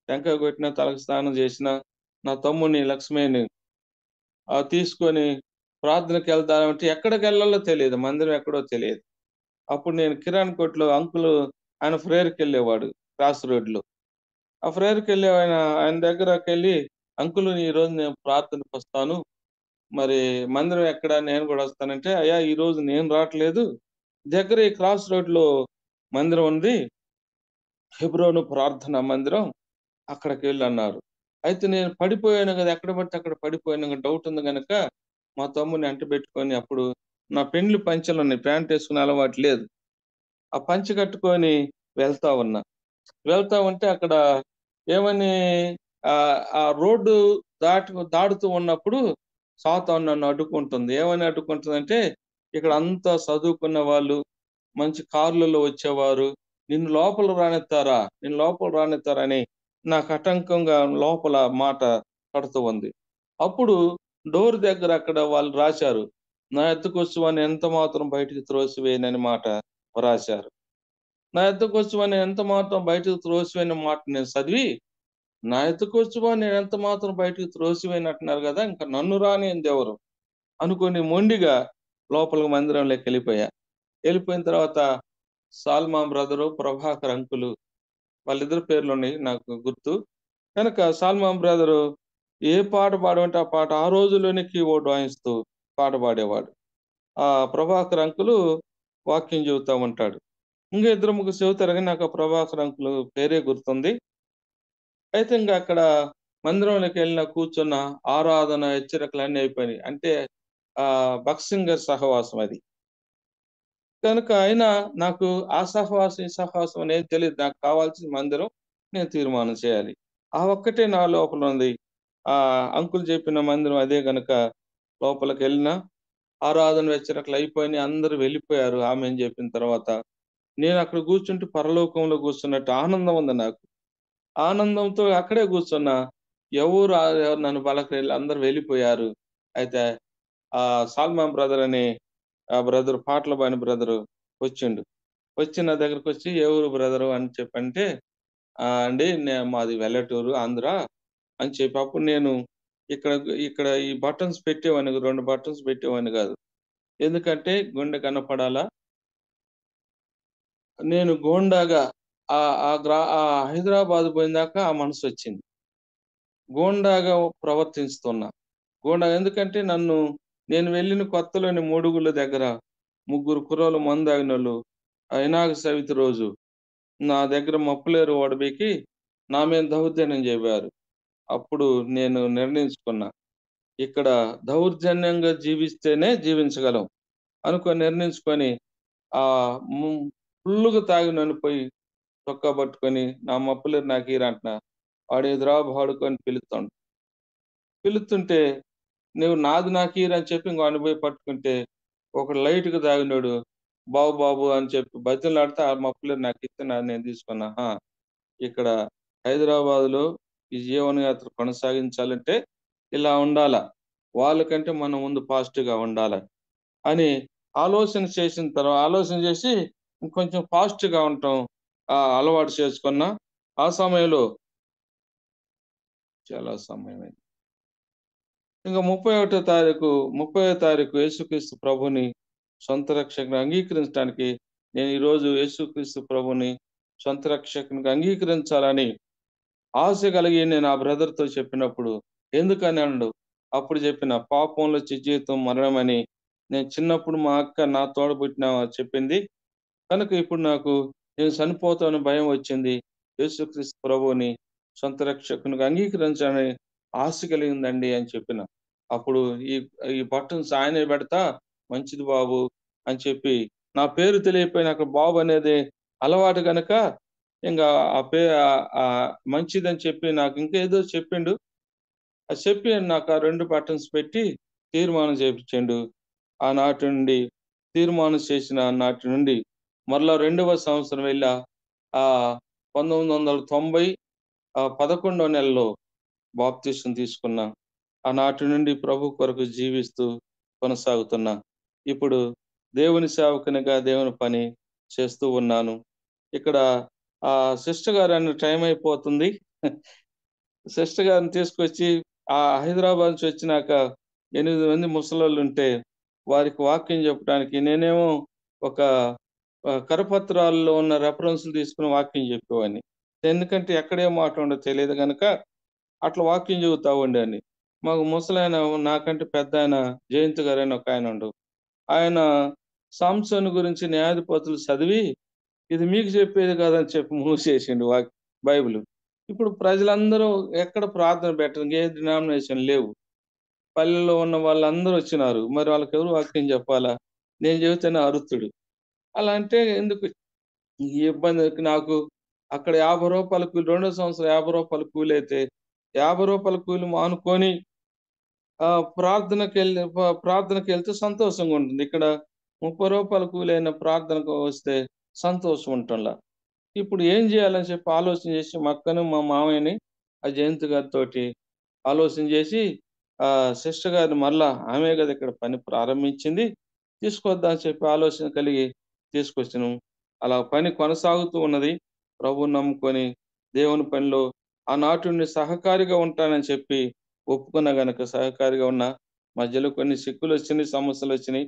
టెంకాయ కొట్టిన, తలకు స్నానం చేసిన, నా తమ్ముడిని లక్ష్మయ్యని తీసుకొని ప్రార్థనకెళ్దామంటే ఎక్కడికెళ్ళాలో తెలీదు. మందిరం ఎక్కడో తెలియదు. అప్పుడు నేను కిరాణా కొట్టులో ఆయన ప్రేయర్‌కెళ్ళేవాడు క్రాస్ రోడ్‌లో. ఆ ప్రేయర్‌కెళ్ళే ఆయన దగ్గరకెళ్ళి, "అంకుల్ ఈరోజు నేను ప్రార్థనకొస్తాను. మరి మందిరం ఎక్కడ? నేను గూడా వస్తానంటే" "అయ్యా! ఈరోజు నేను రావట్లేదు. దగ్గర ఈ క్రాస్ రోడ్‌లో మందిరం ఉంది. హెబ్రోను ప్రార్థనా మందిరం. అక్కడికెళ్ళన్నారు." అయితే నేను పడిపోయాను గదా! ఎక్కడ పడితే అక్కడ పడిపోయాను డౌట్ ఉంది గనక మా తమ్ముడిని వెంటబెట్టుకొని అప్పుడు నా పెండ్లి పంచెలున్నాయి. ప్యాంట్ ఏసుకునే అలవాటు లేదు. ఆ పంచె కట్టుకొని వెళ్తా ఉన్నా. వెళ్తా ఉంటే అక్కడ ఏమని ఆ రోడ్డు దాటుతూ ఉన్నప్పుడు సాతాను నన్ను అడ్డుకుంటుంది. ఏమని అడ్డుకుంటుందంటే, ఇక్కడ అంతా చదువుకున్న వాళ్ళు, మంచి కార్‌లలో వచ్చేవారు. నిన్ను లోపల రానిత్తారా అని నాకు ఆటంకంగా లోపల మాట పడుతూ ఉంది. అప్పుడు డోర్ దగ్గర అక్కడ వాళ్ళు రాశారు. నా ఎద్దుకొచ్చువాని ఎంత మాత్రం బయటికి త్రోసివేయనని మాట రాశారు. నా ఎద్దుకొచ్చువాని ఎంత మాత్రం బయటకు త్రోసివేయని మాట నేను చదివి, నా ఎద్దుకొచ్చువాని నేను ఎంత మాత్రం బయటకు త్రోసివేయనంటున్నారు గదా! ఇంక నన్ను రానియందెవరు అనుకోని మొండిగా లోపలికి మందిరంలోకెళ్ళిపోయా. ఎళ్ళిపోయిన తర్వాత సాల్మన్ బ్రదరు, ప్రభాకర్ అంకులు వాళ్ళిద్దరి పేర్లున్నాయి నాకు గుర్తు. కనుక సాల్మన్ బ్రదరు ఏ పాట పాడమంటే ఆ పాట ఆ రోజుల్లోనే కీబోర్డ్ వాయిస్తూ పాట పాడేవాడు. ప్రభాకర్ అంకులు వాక్యం చెబుతా ఉంటాడు. ఇంకా ఇద్దరు ముగ్గురు చెబుతారు గానీ నాకు ఆ ప్రభాకర్ అంకులు పేరే గుర్తుంది. అయితే అక్కడ మందిరంలోకెళ్ళిన కూర్చున్న ఆరాధన హెచ్చరికలన్నీ అయిపోయినాయి. అంటే భక్సింగర్ సహవాసం అది. కనుక అయినా నాకు ఆ సహవాసం, ఈ సహవాసం అనేది తెలీదు. నాకు కావాల్సిన మందిరం నేను తీర్మానం చేయాలి. ఆ ఒక్కటే నా లోపల ఉంది. అంకుల్ చెప్పిన మందిరం అదే గనక లోపలికెళ్ళినా ఆరాధన వెచ్చరట్లు అయిపోయినాయి, అందరూ వెళ్ళిపోయారు ఆమె అని చెప్పిన తర్వాత. నేను అక్కడ కూర్చుంటే పరలోకంలో కూర్చున్నట్టు ఆనందం ఉంది నాకు. ఆనందంతో అక్కడే కూర్చున్నా. ఎవరు నన్ను పలకరిల్లి అందరూ వెళ్ళిపోయారు. అయితే సాల్మాన్ బ్రదర్ అని ఆ బ్రదర్, పాటలు పాడిన బ్రదరు వచ్చిండు. వచ్చి నా దగ్గరకొచ్చి, "ఏ ఊరు బ్రదరు" అని చెప్పంటే, అండి మాది వెల్లటూరు, ఆంధ్ర" అని చెప్పి. అప్పుడు నేను ఇక్కడ ఇక్కడ ఈ బటన్స్ పెట్టేవాడిని, 2 బటన్స్ పెట్టేవాడిని కాదు. ఎందుకంటే గుండె కనపడాలా. నేను గోండాగా హైదరాబాద్ పోయిందాక ఆ మనసొచ్చింది. గోండాగా ప్రవర్తిస్తున్నా. ఎందుకంటే నేను వెళ్ళిన కొత్తలోని మూడుగుళ్ళ దగ్గర ముగ్గురు కుర్రోళ్ళు మందు తాగినోళ్ళు వినాయక చవితి రోజు నా దగ్గర మప్పులేరు ఓడబెక్కి నా మీద దౌర్జన్యం చేశారు. అప్పుడు నేను నిర్ణయించుకున్నా, ఇక్కడ దౌర్జన్యంగా జీవిస్తేనే జీవించగలం అనుకొని నిర్ణయించుకొని ము ఫుల్లుగా తాగినోన్ని పోయి చొక్కా పట్టుకొని, "నా మప్పులేరు నాకియ్యరా" వాడు ఎదురా పాడుకొని పిలుస్తుంటే, "నువ్వు నాది నాకియ్యరా" అని చెప్పి ఇంకోడిని పోయి పట్టుకుంటే, ఒకడు లైట్‌గా తాగినోడు "బాబు బాబు" అని చెప్పి బతిమలాడితే ఆ మప్పులేరు నాకిస్తే నేను తీసుకున్నా. ఇక్కడ హైదరాబాద్‌లో ఈ జీవనయాత్ర కొనసాగించాలంటే ఇలా ఉండాలా. వాళ్ళకంటే మనం ముందు పాజిటివ్‌గా ఉండాలా అని ఆలోచన చేసి ఇంకొంచెం పాజిటివ్‌గా ఉండటం అలవాటు చేసుకున్నా. ఆ సమయంలో చాలా సమయమైంది. ఇంక 30వ తారీఖు యేసుక్రీస్తు ప్రభుని సొంత రక్షకునిగా అంగీకరించడానికి నేను ఈరోజు యేసుక్రీస్తు ప్రభుని సొంత రక్షకునిగా అంగీకరించాలని ఆశ కలిగి నేను ఆ బ్రదర్‌తో చెప్పినప్పుడు, ఎందుకని అన్నాడు. అప్పుడు చెప్పిన, "పాపంలో వచ్చే జీవితం మరణమని నేను చిన్నప్పుడు మా అక్క నా తోడబుట్టిన చెప్పింది. కనుక ఇప్పుడు నేను చనిపోతానని భయం వచ్చింది. యేసుక్రీస్తు ప్రభువుని సొంత రక్షకునిగా అంగీకరించాలని ఆశ కలిగిందండి" అని చెప్పిన. అప్పుడు ఈ ఈ బటన్స్ ఆయనే పెడతా, "మంచిది బాబు" అని చెప్పి, నా పేరు తెలియకపోయినా అక్కడ బాబు అనేది అలవాటు గనక ఇంగా మంచిదని చెప్పి నాకు ఇంకేదో చెప్పిండు. అది చెప్పి నాకు ఆ 2 బటన్స్ పెట్టి తీర్మానం చేపిచ్చిండు. ఆనాటి నుండి తీర్మానం చేసిన నాటి నుండి మరలా 2వ సంవత్సరం వెళ్ళా. 1990 11వ నెలలో బాప్తిసం తీసుకున్నా. ఆనాటి నుండి ప్రభు కొరకు జీవిస్తూ కొనసాగుతున్నా. ఇప్పుడు దేవుని సేవకునిగా దేవుని పని చేస్తూ ఉన్నాను. ఇక్కడ సిస్టర్ గారు టైం అయిపోతుంది. సిస్టర్ గారిని తీసుకొచ్చి హైదరాబాద్ నుంచి వచ్చినాక 8 మంది ముసలోళ్ళుంటే వారికి వాక్యం చెప్పడానికి నేనేమో ఒక కరపత్రాల్లో ఉన్న రెఫరెన్స్‌లు తీసుకొని వాక్యం చెప్పేవాడిని. ఎందుకంటే ఎక్కడేం మాట ఉండదో తెలియదు గనక అట్లా వాక్యం చెబుతా ఉండేవాడిని. మాకు ముసలాయన, నాకంటే పెద్దాయన జయంత్ గారని ఒకాయన ఉండు. ఆయన సంసోను గురించి న్యాయాధిపతులు చదివి, ఇది మీకు చెప్పేది కాదని చెప్పి మూసేసిండు బైబిలు. ఇప్పుడు ప్రజలందరూ ఎక్కడ ప్రార్థన పెట్టరు. ఏ డినామినేషన్ లేవు. పల్లెల్లో ఉన్న వాళ్ళందరూ వచ్చినారు. మరి వాళ్ళకెవరు వాక్యం చెప్పాలా? నేను చెబితేనే అరుస్తుడు. అలా అంటే ఎందుకు ఈ ఇబ్బంది? నాకు అక్కడ రూ. 50 కూలి, రెండో సంవత్సరం రూ. 50 కూలైతే, రూ. 50 కూలి మానుకొని ప్రార్థనకెళ్తే సంతోషంగా ఉంటుంది. ఇక్కడ రూ. 30 కూలైన ప్రార్థనకు వస్తే సంతోషం ఉంటంలా. ఇప్పుడు ఏం చేయాలని చెప్పి ఆలోచన చేసి మా అక్కను, మా మామయ్యని జయంత్ గారితోటి ఆలోచన చేసి సిస్టర్ గారిని మరలా ఆమె కదా ఇక్కడ పని ప్రారంభించింది, తీసుకొద్దాం అని చెప్పి ఆలోచన కలిగి తీసుకొచ్చినాం. అలా పని కొనసాగుతూ ఉన్నది. ప్రభువుని నమ్ముకొని దేవుని పనిలో ఆనాటి నుండి సహకారిగా ఉంటానని చెప్పి ఒప్పుకున్న గనక సహకారిగా ఉన్నా. మధ్యలో కొన్ని సిక్కులొచ్చినాయి, సమస్యలొచ్చినాయి.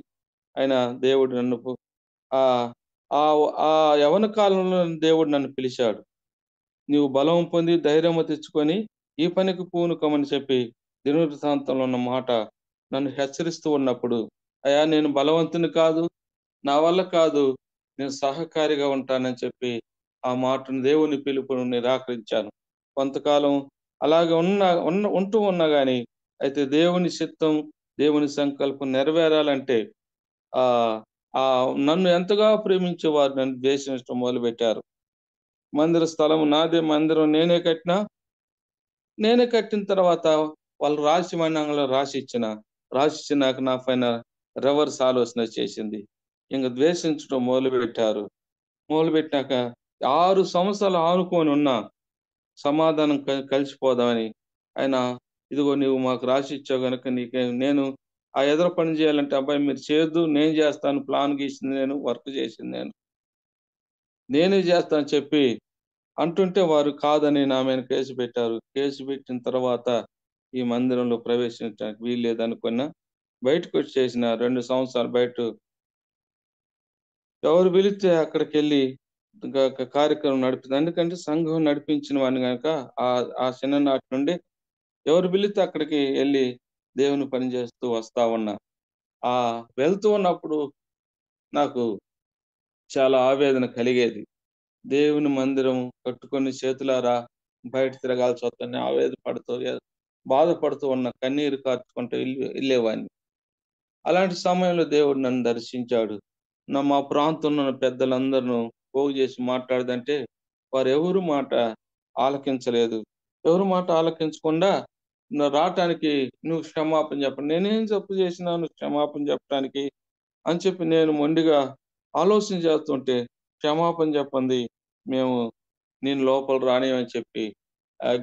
అయినా దేవుడు నన్ను ఆహ్, ఆ యవ్వన కాలంలో దేవుడు నన్ను పిలిచాడు. "నీవు బలం పొంది ధైర్యము తెచ్చుకొని ఈ పనికి పూనుకోమని" చెప్పి దినవృత్తాంతంలో ఉన్న మాట నన్ను హెచ్చరిస్తూ ఉన్నప్పుడు, అయ్యా నేను బలవంతుని కాదు, నా వల్ల కాదు, నేను సహకారిగా ఉంటానని చెప్పి ఆ మాటను, దేవుని పిలుపును నిరాకరించాను. కొంతకాలం అలాగే ఉంటూ ఉన్నా గాని, అయితే దేవుని చిత్తం, దేవుని సంకల్పం నెరవేరాలంటే నన్ను ఎంతగా ప్రేమించేవారు నన్ను ద్వేషించడం మొదలుపెట్టారు. మందిర స్థలం నాదే, మందిరం నేనే కట్టినా. నేనే కట్టిన తర్వాత వాళ్ళు రాసిమనంలో రాసిచ్చినాక నా పైన రివర్స్ ఆలోచన వచ్చేసింది. ఇంక ద్వేషించడం మొదలుపెట్టారు. మొదలుపెట్టినాక 6 సంవత్సరాలు ఆనుకొని ఉన్న సమాధానం కలిసిపోదామని ఆయన, ఇదిగో నువ్వు మాకు రాసి ఇచ్చావు గనుక నేను ఆ ఎదర పని చేయాలంటే, అబ్బాయి మీరు చేయొద్దు, నేను చేస్తాను, ప్లాన్ గీసింది నేను, వర్క్ చేసింది నేనే చేస్తాను చెప్పి అంటుంటే వారు కాదని నా మీద కేసు పెట్టారు. కేసు పెట్టిన తర్వాత ఈ మందిరంలో ప్రవేశించడానికి వీలు లేదనుకున్నా బయటకు వచ్చేసిన 2 సంవత్సరాలు బయట ఎవరు పిలిస్తే అక్కడికెళ్ళి కార్యక్రమం నడిపింది. ఎందుకంటే సంఘం నడిపించిన వాడిని గనక ఆ చిన్ననాటి నుండి ఎవరు పిలిస్తే అక్కడికి వెళ్ళి దేవుని పని చేస్తూ వస్తా ఉన్నా. వెళ్తూ ఉన్నప్పుడు నాకు చాలా ఆవేదన కలిగేది. దేవుని మందిరం కట్టుకొని చేతులారా బయట తిరగాల్సి వస్తుందని బాధపడుతూ ఉన్న, కన్నీరు కార్చుకుంటూ వెళ్ళేవాడిని. అలాంటి సమయంలో దేవుడు నన్ను దర్శించాడు. మా ప్రాంతంలో ఉన్న పెద్దలందరూ పోగు చేసి మాట్లాడదంటే వారు ఎవరు మాట ఆలకించలేదు. ఎవరు మాట ఆలకించకుండా రావటానికి నువ్వు క్షమాపణ చెప్పండి. నేనేం తప్పు చేసినాను క్షమాపణ చెప్పడానికి అని చెప్పి నేను మొండిగా ఆలోచన చేస్తుంటే, క్షమాపణ చెప్పండి, మేము నేను లోపల రానివని చెప్పి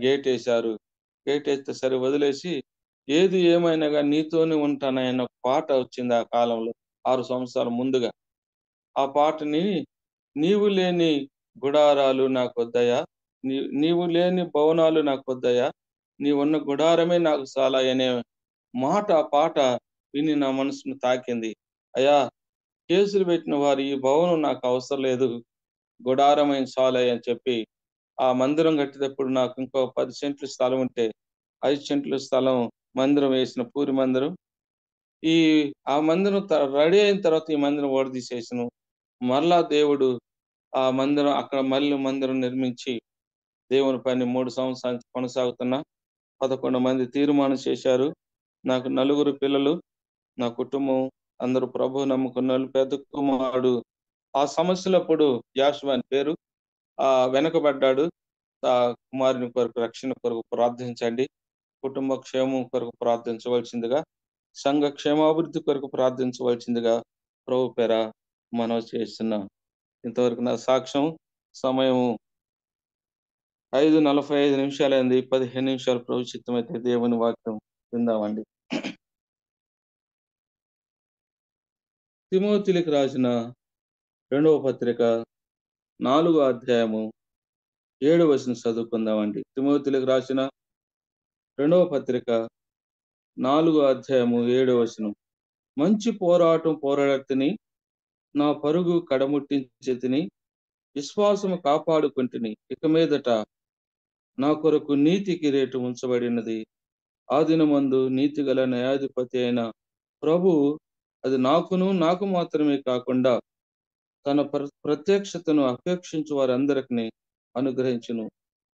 గేట్ వేశారు. గేట్ వేస్తే సరే వదిలేసి, ఏది ఏమైనా కానీ నీతోనే ఉంటానన్న పాట వచ్చింది ఆ కాలంలో 6 సంవత్సరాల ముందుగా. ఆ పాటని, నీవు లేని గుడారాలు నాకొద్దయా, నీవు లేని భవనాలు నాకొద్దయా, నీవున్న గుడారమే నాకు చాలా అనే ఆ పాట విని నా మనసును తాకింది. అయ్యా, కేసులు పెట్టిన వారు ఈ భవనం నాకు అవసరం లేదు, గుడారమైన చాలయ్య అని చెప్పి ఆ మందిరం కట్టేటప్పుడు నాకు ఇంకో 10 సెంట్లు స్థలం ఉంటే 5 సెంట్ల స్థలం మందిరం వేసిన పూరి మందిరం. ఆ మందిరం రెడీ అయిన తర్వాత ఈ మందిరం ఓడదీసేసాను. మరలా దేవుడు ఆ మందిరం అక్కడ మళ్ళీ మందిరం నిర్మించి దేవుని పని 3 సంవత్సరాలు కొనసాగుతున్నా. 11 మంది తీర్మానం చేశారు. నాకు 4 పిల్లలు, నా కుటుంబం అందరూ ప్రభువు నమ్ముకున్నారు. పెద్ద కుమారుడు ఆ సమస్యలప్పుడు యాషువ అని పేరు, వెనకబడ్డాడు. కుమారుని కొరకు, రక్షణ కొరకు ప్రార్థించండి. కుటుంబ క్షేమం కొరకు ప్రార్థించవలసిందిగా, సంఘ క్షేమాభివృద్ధి కొరకు ప్రార్థించవలసిందిగా ప్రభు పేర మనవి చేస్తున్నాం. ఇంతవరకు నా సాక్ష్యం. సమయం 5:45 నిమిషాలైంది. 15 నిమిషాలు ప్రభు చిత్తమైతే దేవుని వాక్యం విందామండి. తిమోతిలకు రాసిన 2వ పత్రిక 4వ అధ్యాయము 7వ వచనం చదువుకుందామండి. తిమోతిలకు రాసిన 2వ పత్రిక 4వ అధ్యాయము 7వ వచనం. మంచి పోరాటం పోరాడితిని, నా పరుగు కడముట్టించితిని, విశ్వాసము కాపాడుకుంటుని, ఇక మీదట నా కొరకు నీతి కిరీటం ఉంచబడినది. ఆ దినమందు నీతి గల న్యాయాధిపతి అయిన ప్రభువు అది నాకు మాత్రమే కాకుండా తన ప్రత్యక్షతను అపేక్షించు వారందరికీ అనుగ్రహించును.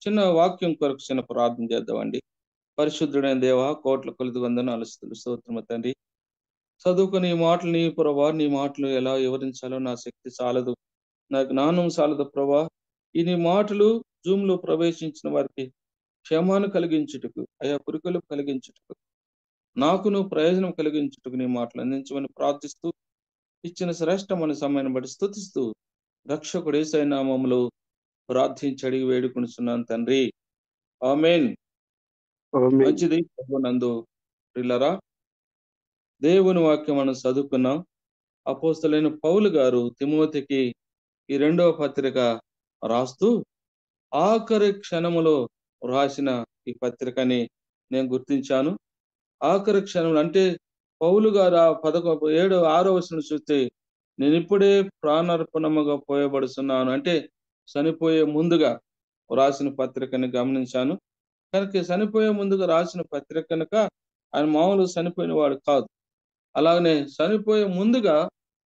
చిన్న వాక్యం కొరకు చిన్న ప్రార్థన చేద్దామండి. పరిశుద్ధుడైన దేవా, కోట్ల కొలది వందనాలు స్తోత్రము తండ్రి. చదువుకుని ఈ మాటలు నీ ప్రభా, నీ మాటలు ఎలా వివరించాలో నా శక్తి చాలదు, నా జ్ఞానం చాలదు ప్రభా. ఈ నీ మాటలు జూమ్ లో ప్రవేశించిన వారికి క్షేమాన్ని కలిగించుటకు, అయా కురికలు కలిగించుటకు, నాకును ప్రయోజనం కలిగించుటకు నీ మాటలు అందించమని ప్రార్థిస్తూ, ఇచ్చిన శ్రేష్టమైన సమయాన్ని బట్టి స్తుతిస్తూ, రక్షకుడు యేసయ్య నామములో ప్రార్థించి అడిగి వేడుకొనుచున్నాను తండ్రి, ఆమేన్. మంచిది ప్రభునందు ప్రియులారా, దేవుని వాక్యం మనం చదువుకున్నాం. అపోస్తలుడైన పౌలు గారు తిమోతికి ఈ 2వ పత్రిక రాస్తూ ఆఖరి క్షణములో రాసిన ఈ పత్రికని నేను గుర్తించాను. ఆఖరి క్షణంలో అంటే పౌలు గారు 6వ వచనం చూస్తే, నేను ఇప్పుడే ప్రాణార్పణముగా పోయబడుతున్నాను అంటే చనిపోయే ముందుగా రాసిన పత్రికని గమనించాను. కనుక చనిపోయే ముందుగా రాసిన పత్రిక కనుక ఆయన మామూలుగా చనిపోయిన వాడు కాదు. అలాగనే చనిపోయే ముందుగా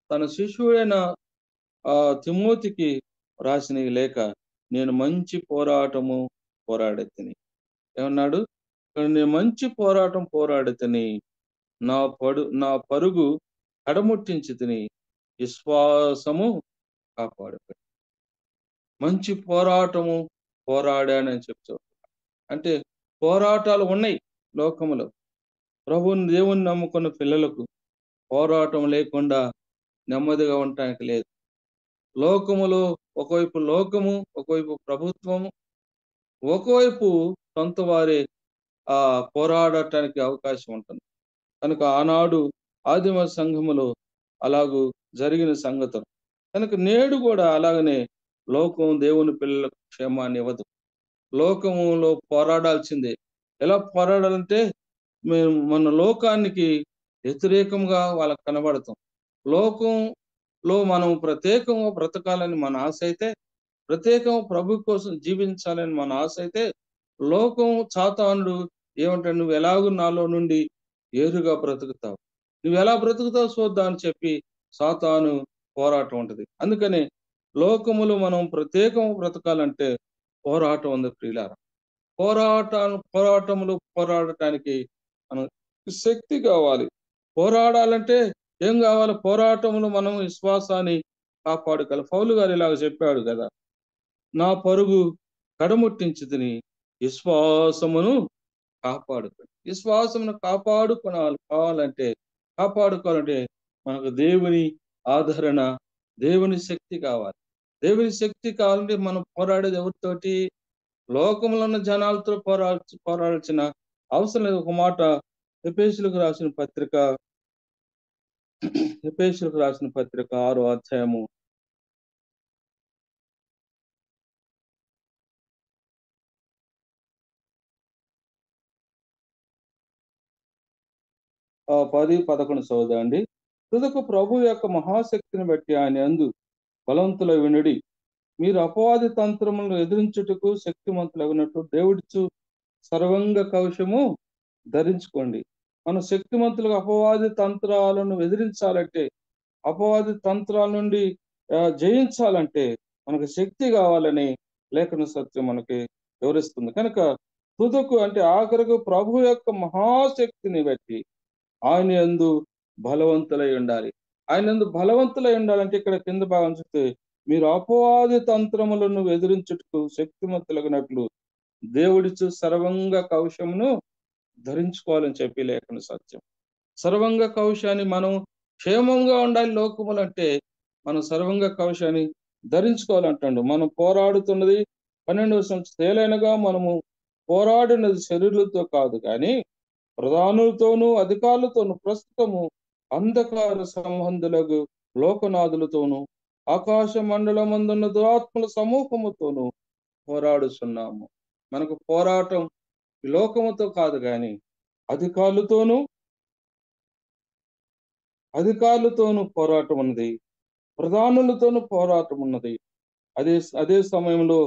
తన శిష్యుడైన తిమోతికి రాసిన ఈ లేఖ, నేను మంచి పోరాటము పోరాడితిని ఏమన్నాడు? నేను మంచి పోరాటం పోరాడితిని, నా పరుగు కడముట్టించితిని, విశ్వాసము కాపాడుకొని. మంచి పోరాటము పోరాడానని చెప్తాడు. అంటే పోరాటాలు ఉన్నాయి లోకములో. ప్రభువుని దేవుని నమ్ముకున్న పిల్లలకు పోరాటం లేకుండా నెమ్మదిగా ఉండటానికి లేదు. లోకములో ఒకవైపు లోకము, ఒకవైపు ప్రభుత్వము, ఒకవైపు సొంత వారే పోరాడటానికి అవకాశం ఉంటుంది. కనుక ఆనాడు ఆదిమ సంఘములో అలాగూ జరిగిన సంగతులు. కనుక నేడు కూడా అలాగనే లోకం దేవుని పిల్లలకు క్షేమాన్ని ఇవ్వదు. లోకములో పోరాడాల్సిందే. ఎలా పోరాడాలంటే మేము మన లోకానికి వ్యతిరేకంగా వాళ్ళకు కనబడతాం. లోకంలో మనం ప్రత్యేకంగా బ్రతకాలని మన ఆశ అయితే, ప్రత్యేకం ప్రభు కోసం జీవించాలని మన ఆశ అయితే, లోకం సాతానుడు ఏమంటాడు, నువ్వు ఎలాగూ నాలో నుండి ఏరుగా బ్రతుకుతావు, నువ్వు ఎలా బ్రతుకుతావు చూద్దాం అని చెప్పి సాతాను పోరాటం ఉంటది. అందుకని లోకములు మనం ప్రత్యేకం బ్రతకాలంటే పోరాటం ఉంది ప్రియులారా. పోరాటములు పోరాడటానికి మనకు శక్తి కావాలి. పోరాడాలంటే ఏం కావాలి? పోరాటములు మనం విశ్వాసాన్ని కాపాడుకోవాలి. పౌలు గారు ఇలాగ చెప్పాడు కదా, నా పరుగు కడముట్టించుదని విశ్వాసమును కాపాడుకోండి. విశ్వాసమును కాపాడుకోవాలంటే మనకు దేవుని ఆదరణ, దేవుని శక్తి కావాలి. దేవుని శక్తి కావాలంటే మనం పోరాడేది ఎవరితోటి? లోకంలో ఉన్న జనాలతో పోరాడాల్సిన అవసరం లేదు. ఒక మాట ఎఫెసీయులకు రాసిన పత్రిక 6వ అధ్యాయము 10-11 చదువుదాండి. తుదకు ప్రభు యొక్క మహాశక్తిని బట్టి ఆయన యందు బలవంతుల వినుడి. మీరు అపవాది తంత్రములను ఎదిరించుటకు శక్తిమంతులగినట్టు దేవుడిచ్చు సర్వంగ కవచము ధరించుకోండి. మనం శక్తిమంతులుగా అపవాది తంత్రాలను ఎదిరించాలంటే, అపవాది తంత్రాల నుండి జయించాలంటే మనకు శక్తి కావాలని లేఖన సత్యం మనకి వివరిస్తుంది. కనుక తుదకు అంటే ఆఖరకు ప్రభు యొక్క మహాశక్తిని బట్టి ఆయన యందు బలవంతులై ఉండాలి. ఆయన యందు బలవంతులై ఉండాలంటే ఇక్కడ కింద భాగం చూస్తే, మీరు అపవాది తంత్రములను ఎదిరించుటకు శక్తిమంతులగినట్లు దేవుడిచ్చు సర్వంగ కవచమును ధరించుకోవాలని చెప్పి లేఖన సత్యం. సర్వంగ కవచాన్ని మనం క్షేమంగా ఉండాలి. లోకములు అంటే మనం సర్వంగ కవచాన్ని ధరించుకోవాలంటాడు. మనం పోరాడుతున్నది 12వ సంవత్సరం తేలైనగా మనము పోరాడినది శరీరులతో కాదు కానీ ప్రధానులతోనూ అధికారులతోనూ ప్రస్తుతము అంధకార సంబంధులకు లోకనాథులతోనూ ఆకాశ మండలమందున్న దురాత్మల సమూహముతోనూ పోరాడుతున్నాము. మనకు పోరాటం ఈ లోకముతో కాదు కానీ అధికారులతోనూ పోరాటం ఉన్నది, ప్రధానులతోనూ పోరాటం ఉన్నది. అదే సమయంలో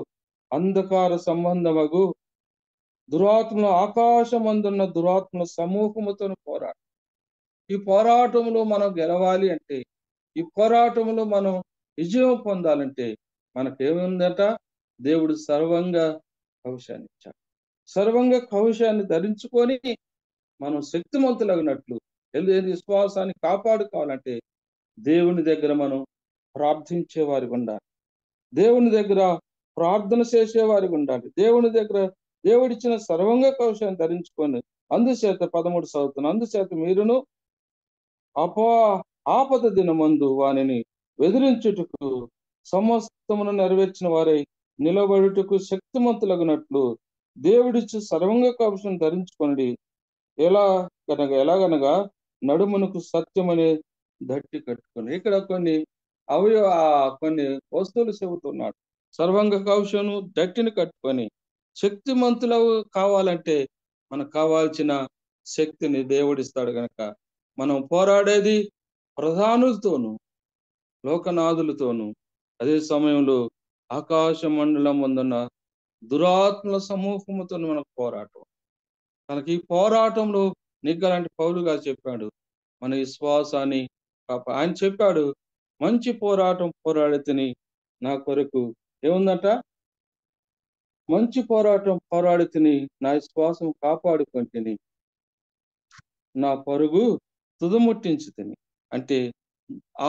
అంధకార సంబంధమగు దురాత్మల ఆకాశమందున్న దురాత్మల సమూహముతో పోరాటం. ఈ పోరాటంలో మనం గెలవాలి అంటే, ఈ పోరాటంలో మనం విజయం పొందాలంటే మనకేముందట? దేవుడు సర్వంగ కవచాన్ని ఇచ్చాడు. సర్వంగ కవచాన్ని ధరించుకొని మనం శక్తిమంతులగినట్లు విశ్వాసాన్ని కాపాడుకోవాలంటే దేవుని దగ్గర మనం ప్రార్థించేవారికి ఉండాలి, దేవుని దగ్గర ప్రార్థన చేసేవారికి ఉండాలి, దేవుని దగ్గర దేవుడిచ్చిన సర్వంగ కవచాన్ని ధరించుకొని. అందుచేత 13 చదువుతున్నాను. అందుచేత మీరును ఆపద దినమందు వానిని వెదిరించుటకు సమస్తమును నెరవేర్చిన వారై నిలబడుటకు శక్తిమంతులగినట్లు దేవుడిచ్చి సర్వంగ కవచం ధరించుకొనిడి. ఎలాగనగా నడుమునకు సత్యం అనే దట్టి కట్టుకొని. ఇక్కడ కొన్ని వస్తువులు చెబుతున్నాడు. సర్వంగ కవచము దట్టిని కట్టుకొని శక్తిమంతులు కావాలంటే మనకు కావాల్సిన శక్తిని దేవుడిస్తాడు. కనుక మనం పోరాడేది ప్రధానులతోనూ లోకనాథులతోనూ అదే సమయంలో ఆకాశ మండలం ముందున్న దురాత్మల సమూహముతో మనకు పోరాటం. మనకి ఈ పోరాటంలో నిగ్గలాంటి పౌలు గారు చెప్పాడు, మన విశ్వాసాన్ని ఆయన చెప్పాడు, మంచి పోరాటం పోరాడితిని నా కొరకు. ఏముందట? మంచి పోరాటం పోరాడితిని, నా విశ్వాసం కాపాడుకొంటిని, నా పరుగు తుదముట్టించుతిని. అంటే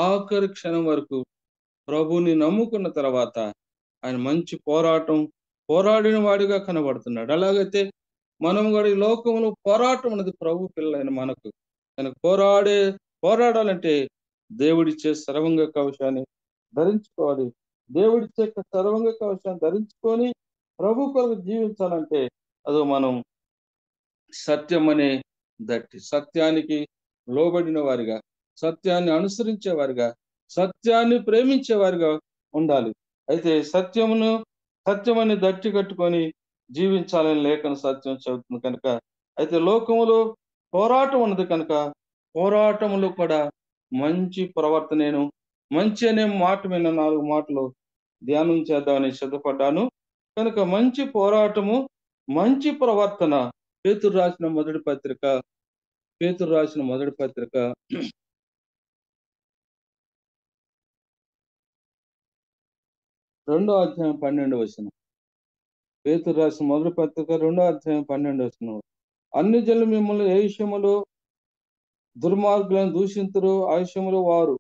ఆఖరి క్షణం వరకు ప్రభుని నమ్ముకున్న తర్వాత ఆయన మంచి పోరాడిన వాడిగా కనబడుతున్నాడు. అలాగైతే మనం కూడా ఈ లోకంలో పోరాటం అనేది ప్రభు పిల్లలైన మనకు పోరాడే పోరాడాలంటే దేవుడిచ్చే సర్వంగ కవచాన్ని ధరించుకోవాలి. దేవుడిచ్చే సర్వంగ కవచాన్ని ధరించుకొని ప్రభు కొరకు జీవించాలంటే అదో మనం సత్యం అనే సత్యానికి లోబడిన వారిగా, సత్యాన్ని అనుసరించే వారిగా, సత్యాన్ని ప్రేమించే వారిగా ఉండాలి. అయితే సత్యమని దట్టి కట్టుకొని జీవించాలని లేఖన సత్యం చెబుతుంది కనుక, అయితే లోకములో పోరాటం ఉన్నది కనుక పోరాటములో కూడా మంచి ప్రవర్తనను, మంచి అనే మాట మీద 4 మాటలు ధ్యానం చేద్దామని సిద్ధపడ్డాను కనుక, మంచి పోరాటము, మంచి ప్రవర్తన. పేతురు రాసిన మొదటి పత్రిక 2వ అధ్యాయం 12వ వచనం. పేతురు రాసిన మొదటి పత్రిక 2వ అధ్యాయం 12వ వచనం. అన్ని జనులు మిమ్మల్ని ఏ విషయములో దుర్మార్గులను దూషింతురు, ఆ విషయములో వారు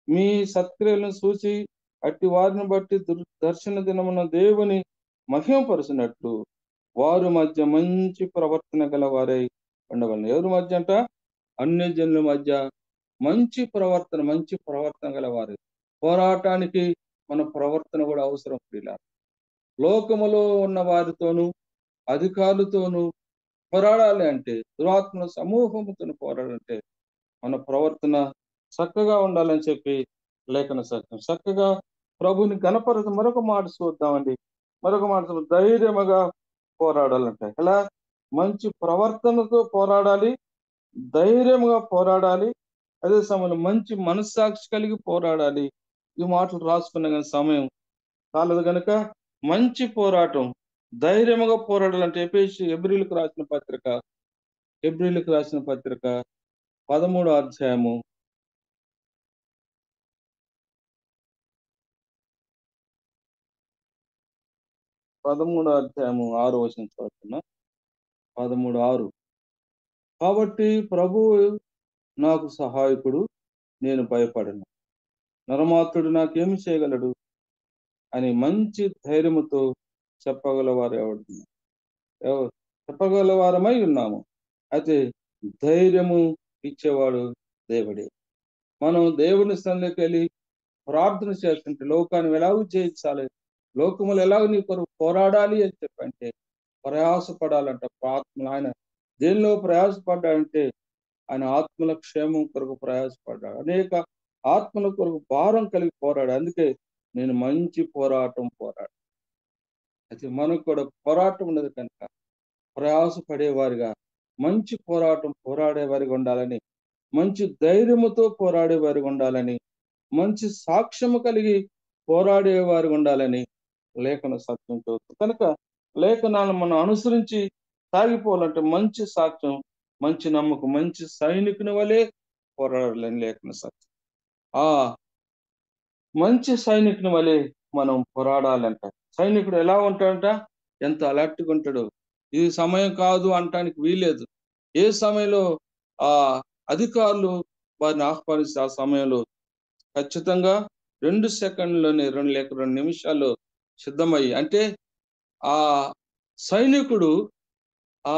మీ సత్క్రియలను చూసి అట్టి వారిని బట్టి దర్శన దినమున దేవుని మహిమపరుచినట్లు వారి మధ్య మంచి ప్రవర్తన గల వారై ఉండగలను. ఎవరి మధ్య అంట? అన్ని జనుల మధ్య మంచి ప్రవర్తన గల వారు. పోరాటానికి మన ప్రవర్తన కూడా అవసరం. ఇలా లోకములో ఉన్న వారితోనూ అధికారులతోనూ పోరాడాలి అంటే, దురాత్మల సమూహముతో పోరాడాలంటే మన ప్రవర్తన చక్కగా ఉండాలని చెప్పి లేఖన సత్యం. చక్కగా ప్రభుని గణపరచ మరొక మాట చూద్దామండి. ధైర్యముగా పోరాడాలంటే ఎలా? మంచి ప్రవర్తనతో పోరాడాలి, ధైర్యంగా పోరాడాలి, అదే సమయంలో మంచి మనస్సాక్షి కలిగి పోరాడాలి. ఈ మాటలు రాసుకున్న కానీ సమయం కాలేదు కనుక, మంచి పోరాటం, ధైర్యముగా పోరాడాలంటే హెబ్రీయులకు రాసిన పత్రిక 13వ అధ్యాయము 6వ వచనం చదువుతున్నా. 13:6. కాబట్టి ప్రభువు నాకు సహాయకుడు, నేను భయపడను, నరమాత్రుడు నాకేమి చేయగలడు అని మంచి ధైర్యముతో చెప్పగలవారమై ఉన్నాము. అయితే ధైర్యము ఇచ్చేవాడు దేవుడే. మనం దేవుని సన్నిధికి వెళ్ళి ప్రార్థన చేస్తుంటే లోకాన్ని ఎలాగూ జయించాలి, లోకములు ఎలాగ నీ కొరకు పోరాడాలి అని చెప్పంటే ప్రయాసపడాలంట. ఆయన దేనిలో ప్రయాసపడ్డాడంటే ఆయన ఆత్మల క్షేమం కొరకు ప్రయాసపడ్డాడు. అనేక ఆత్మల కొరకు భారం కలిగి పోరాడు. అందుకే నేను మంచి పోరాటం అయితే మనకు కూడా పోరాటం ఉన్నది కనుక ప్రయాసపడేవారిగా, మంచి పోరాటం పోరాడేవారిగా ఉండాలని, మంచి ధైర్యముతో పోరాడేవారిగా ఉండాలని, మంచి సాక్ష్యము కలిగి పోరాడేవారిగా ఉండాలని లేఖన సత్యం చదువుతుంది కనుక, లేఖనాలను మనం అనుసరించి సాగిపోవాలంటే మంచి సాక్ష్యం, మంచి నమ్మకం, మంచి సైనికుని వలె పోరాడాలని లేఖన సత్యం. ఆ మంచి సైనికుని వలె మనం పోరాడాలంట. సైనికుడు ఎలా ఉంటాడంట? ఎంత అలర్ట్గా ఉంటాడు. ఇది సమయం కాదు అంటానికి వీలేదు. ఏ సమయంలో ఆ అధికారులు వారిని ఆహ్వానిస్తే ఆ సమయంలో ఖచ్చితంగా 2 సెకండ్లోనే 2 నిమిషాల్లో సిద్ధమయ్యి, అంటే ఆ సైనికుడు ఆ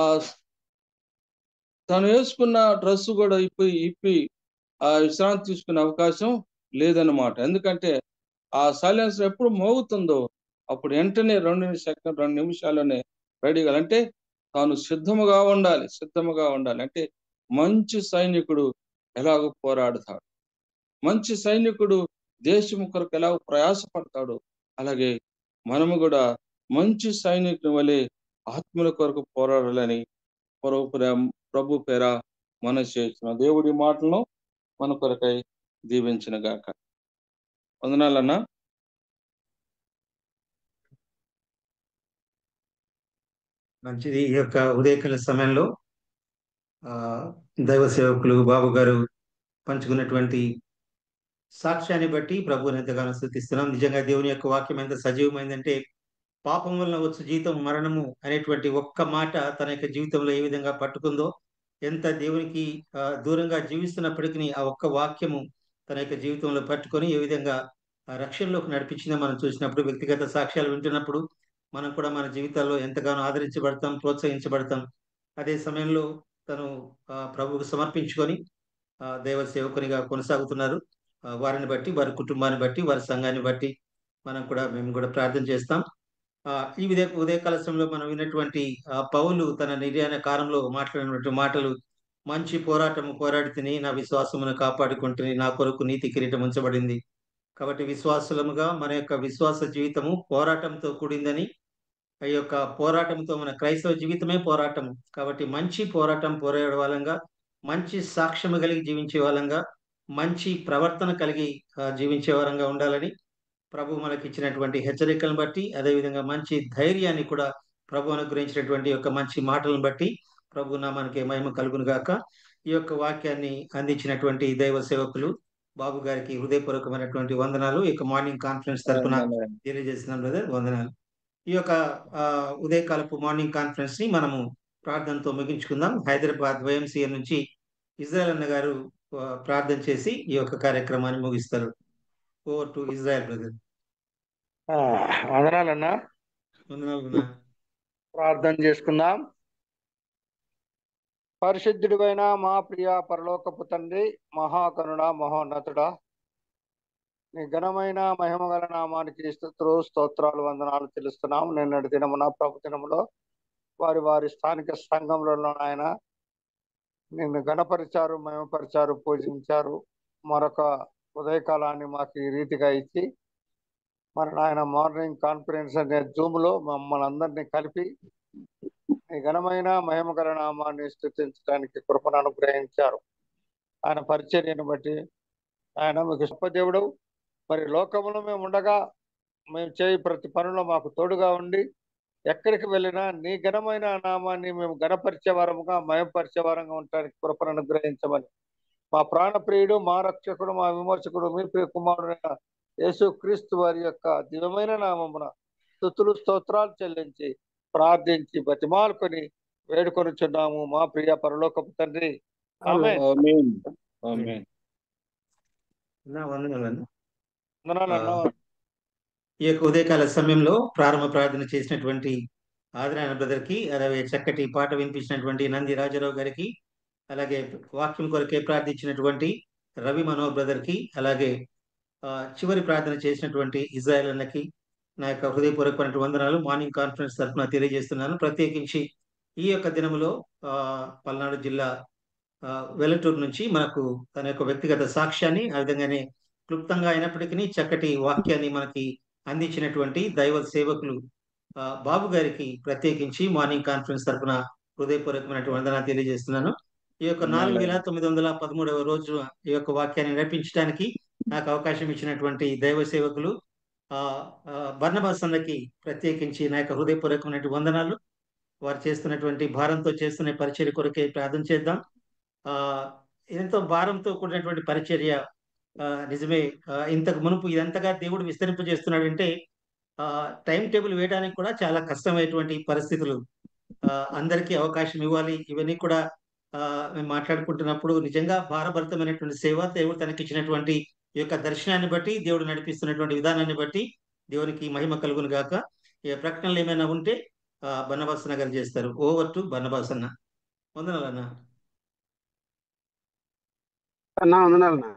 తను వేసుకున్న డ్రెస్ కూడా ఇప్పి ఆ విశ్రాంతి తీసుకునే అవకాశం లేదన్నమాట. ఎందుకంటే ఆ సైలెన్స్ ఎప్పుడు మోగుతుందో అప్పుడు వెంటనే 2 నిమిషాల్లోనే రెడీగా, అంటే తాను సిద్ధముగా ఉండాలి. అంటే మంచి సైనికుడు ఎలాగో పోరాడుతాడు, మంచి సైనికుడు దేశము కొరకు ఎలాగో ప్రయాసపడతాడు, అలాగే మనము కూడా మంచి సైనికుని వలె ఆత్మల కొరకు పోరాడాలని ప్రభు పేర మనం చేస్తున్న దేవుడి మాటలను మన కొరకై దీవించిన గాక. వందనాలన్నా. మంచిది. ఈ యొక్క ఉదయకాల సమయంలో దైవ సేవకులు బాబు గారు పంచుకున్నటువంటి సాక్ష్యాన్ని బట్టి ప్రభువుని ఎంతగానో స్తుతిస్తున్నాం. నిజంగా దేవుని యొక్క వాక్యం ఎంత సజీవమైందంటే, పాపం వలన వచ్చు జీతం మరణము అనేటువంటి ఒక్క మాట తన యొక్క జీవితంలో ఏ విధంగా పట్టుకుందో, ఎంత దేవునికి దూరంగా జీవిస్తున్నప్పటికీ ఆ ఒక్క వాక్యము తన యొక్క జీవితంలో పట్టుకొని ఏ విధంగా రక్షణలోకి నడిపించిందో మనం చూసినప్పుడు, వ్యక్తిగత సాక్ష్యాలు వింటున్నప్పుడు మనం కూడా మన జీవితాల్లో ఎంతగానో ఆదరించబడతాం, ప్రోత్సహించబడతాం. అదే సమయంలో తను ప్రభువుకు సమర్పించుకొని దైవ సేవకునిగా కొనసాగుతున్నారు. వారిని బట్టి, వారి కుటుంబాన్ని బట్టి, వారి సంఘాన్ని బట్టి మేము కూడా ప్రార్థన చేస్తాం. ఈ ఉదయకాల సమయంలో మనం విన్నటువంటి పౌలు తన నిర్యాణ కాలంలో మాట్లాడినటువంటి మాటలు, మంచి పోరాటము పోరాడి తిని నా విశ్వాసమును కాపాడుకుంటుని నా కొరకు నీతి కిరీటం ఉంచబడింది. కాబట్టి విశ్వాసులముగా మన యొక్క విశ్వాస జీవితము పోరాటంతో కూడిందని, ఈ యొక్క పోరాటంతో మన క్రైస్తవ జీవితమే పోరాటం. కాబట్టి మంచి పోరాటం పోరాడే వాళ్ళంగా, మంచి సాక్ష్యము కలిగి జీవించే వాళ్ళంగా, మంచి ప్రవర్తన కలిగి జీవించే వారంగా ఉండాలని ప్రభు మనకి ఇచ్చినటువంటి హెచ్చరికలను బట్టి, అదేవిధంగా మంచి ధైర్యాన్ని కూడా ప్రభు అనుగ్రహించినటువంటి యొక్క మంచి మాటలను బట్టి ప్రభు నామానికి మహిమ కలుగును గాక. ఈ యొక్క వాక్యాన్ని అందించినటువంటి దైవ సేవకులు బాబు గారికి హృదయపూర్వకమైనటువంటి వందనాలు. ఈ యొక్క మార్నింగ్ కాన్ఫరెన్స్ తరఫున తెలియజేస్తున్నాం బ్రదర్, వందనాలు. ఈ యొక్క ఉదయకాలపు మార్నింగ్ కాన్ఫరెన్స్ ని మనము ప్రార్థనతో ముగించుకుందాం. హైదరాబాద్ వైఎంసీఎల్ నుంచి ఇజ్రాయెల్ అన్న గారు ప్రార్థన చేసి ఈ యొక్క కార్యక్రమాన్ని ముగిస్తారు. Over to Israel brother. వందనాలన్నా. వందనాలు. ప్రార్థన చేసుకుందాం. పరిశుద్ధుడివైన మా ప్రియ పరలోకపు తండ్రి, మహాకరుణ మహోన్నతుడా, నీ ఘనమైన మహిమ గల నామానికి స్తుతులు స్తోత్రాలు వందనాలు తెలుస్తున్నాం. నిన్నటి దినమున ప్రభు దినములో వారి స్థానిక సంఘంలో ఆయన నిన్ను గణపరిచారు, మహిమపరిచారు, పూజించారు. మరొక ఉదయకాలాన్ని మాకు ఈ రీతిగా ఇచ్చి మరి ఆయన మార్నింగ్ కాన్ఫరెన్స్ అనే జూమ్ లో మమ్మల్ని అందరినీ కలిపి నీ ఘనమైన మహిమ గల నామాన్ని స్తుతించడానికి కృపను అనుగ్రహించారు. ఆయన పరిచర్యను బట్టి ఆయన మీకు గొప్ప దేవుడు. మరి లోకంలో మేము ఉండగా మేము చేయి ప్రతి పనిలో మాకు తోడుగా ఉండి ఎక్కడికి వెళ్ళినా నీ ఘనమైన నామాన్ని మేము ఘనపరిచే వారముగా, మహిమపరిచే వారంగా ఉండడానికి కృపను అనుగ్రహించమని మా ప్రాణప్రియుడు, మా రక్షకుడు, మా విమోచకుడు, మీ ప్రియ కుమారుడైన యేసు క్రీస్తు వారి యొక్క దివ్యమైన నామమున స్తుతులు స్తోత్రాలు చెల్లించి ప్రార్థించి బతిమాలుకొని వేడుకొనుచున్నాము మా ప్రియ పరలోకపు తండ్రి. ఆమేన్. వందనాలన్నా. ఈ యొక్క ఉదయకాల సమయంలో ప్రారంభ ప్రార్థన చేసినటువంటి ఆదినారాయణ బ్రదర్ కి, అలాగే చక్కటి పాట వినిపించినటువంటి నంది రాజారావు గారికి, అలాగే వాక్యం కొరకే ప్రార్థించినటువంటి రవి మనోహర్ బ్రదర్ కి, అలాగే చివరి ప్రార్థన చేసినటువంటి ఇజ్రాయెల్ అన్నకి నా యొక్క హృదయపూర్వకమైన వందనాలు మార్నింగ్ కాన్ఫరెన్స్ తరఫున తెలియజేస్తున్నాను. ప్రత్యేకించి ఈ యొక్క దినములో పల్నాడు జిల్లా వెల్లటూరు నుంచి మనకు తన యొక్క వ్యక్తిగత సాక్ష్యాన్ని, ఆ విధంగానే క్లుప్తంగా అయినప్పటికీ చక్కటి వాక్యాన్ని మనకి అందించినటువంటి దైవ సేవకులు బాబు గారికి ప్రత్యేకించి మార్నింగ్ కాన్ఫరెన్స్ తరఫున హృదయపూర్వకమైనటువంటి వందనాలు తెలియజేస్తున్నాను. ఈ యొక్క 4913వ రోజు ఈ యొక్క వాక్యాన్ని నడిపించడానికి నాకు అవకాశం ఇచ్చినటువంటి దైవ సేవకులు బర్నబాస్ అన్నకి ప్రత్యేకించి నా యొక్క హృదయపూర్వకమైనటువంటి వందనాలు. వారు చేస్తున్నటువంటి భారంతో చేస్తున్న పరిచర్య కొరకే ప్రార్థన చేద్దాం. ఎంతో భారంతో కూడినటువంటి పరిచర్య. నిజమే, ఇంతకు మునుపు ఇదంతగా దేవుడు విస్తరింపజేస్తున్నాడంటే టైం టేబుల్ వేయడానికి కూడా చాలా కష్టమైనటువంటి పరిస్థితులు. అందరికీ అవకాశం ఇవ్వాలి. ఇవన్నీ కూడా మేము మాట్లాడుకుంటున్నప్పుడు నిజంగా భారభరితమైనటువంటి సేవ, దేవుడు తనకిచ్చినటువంటి ఈ యొక్క దర్శనాన్ని బట్టి, దేవుడు నడిపిస్తున్నటువంటి విధానాన్ని బట్టి దేవునికి మహిమ కలుగును గాక. ఈ ప్రకటనలు ఏమైనా ఉంటే బర్నబాస్ అన్న గారు చేస్తారు. ఓవర్ టు బర్నబాస్ అన్న. వందనాలన్నా. వందనాలన్నా.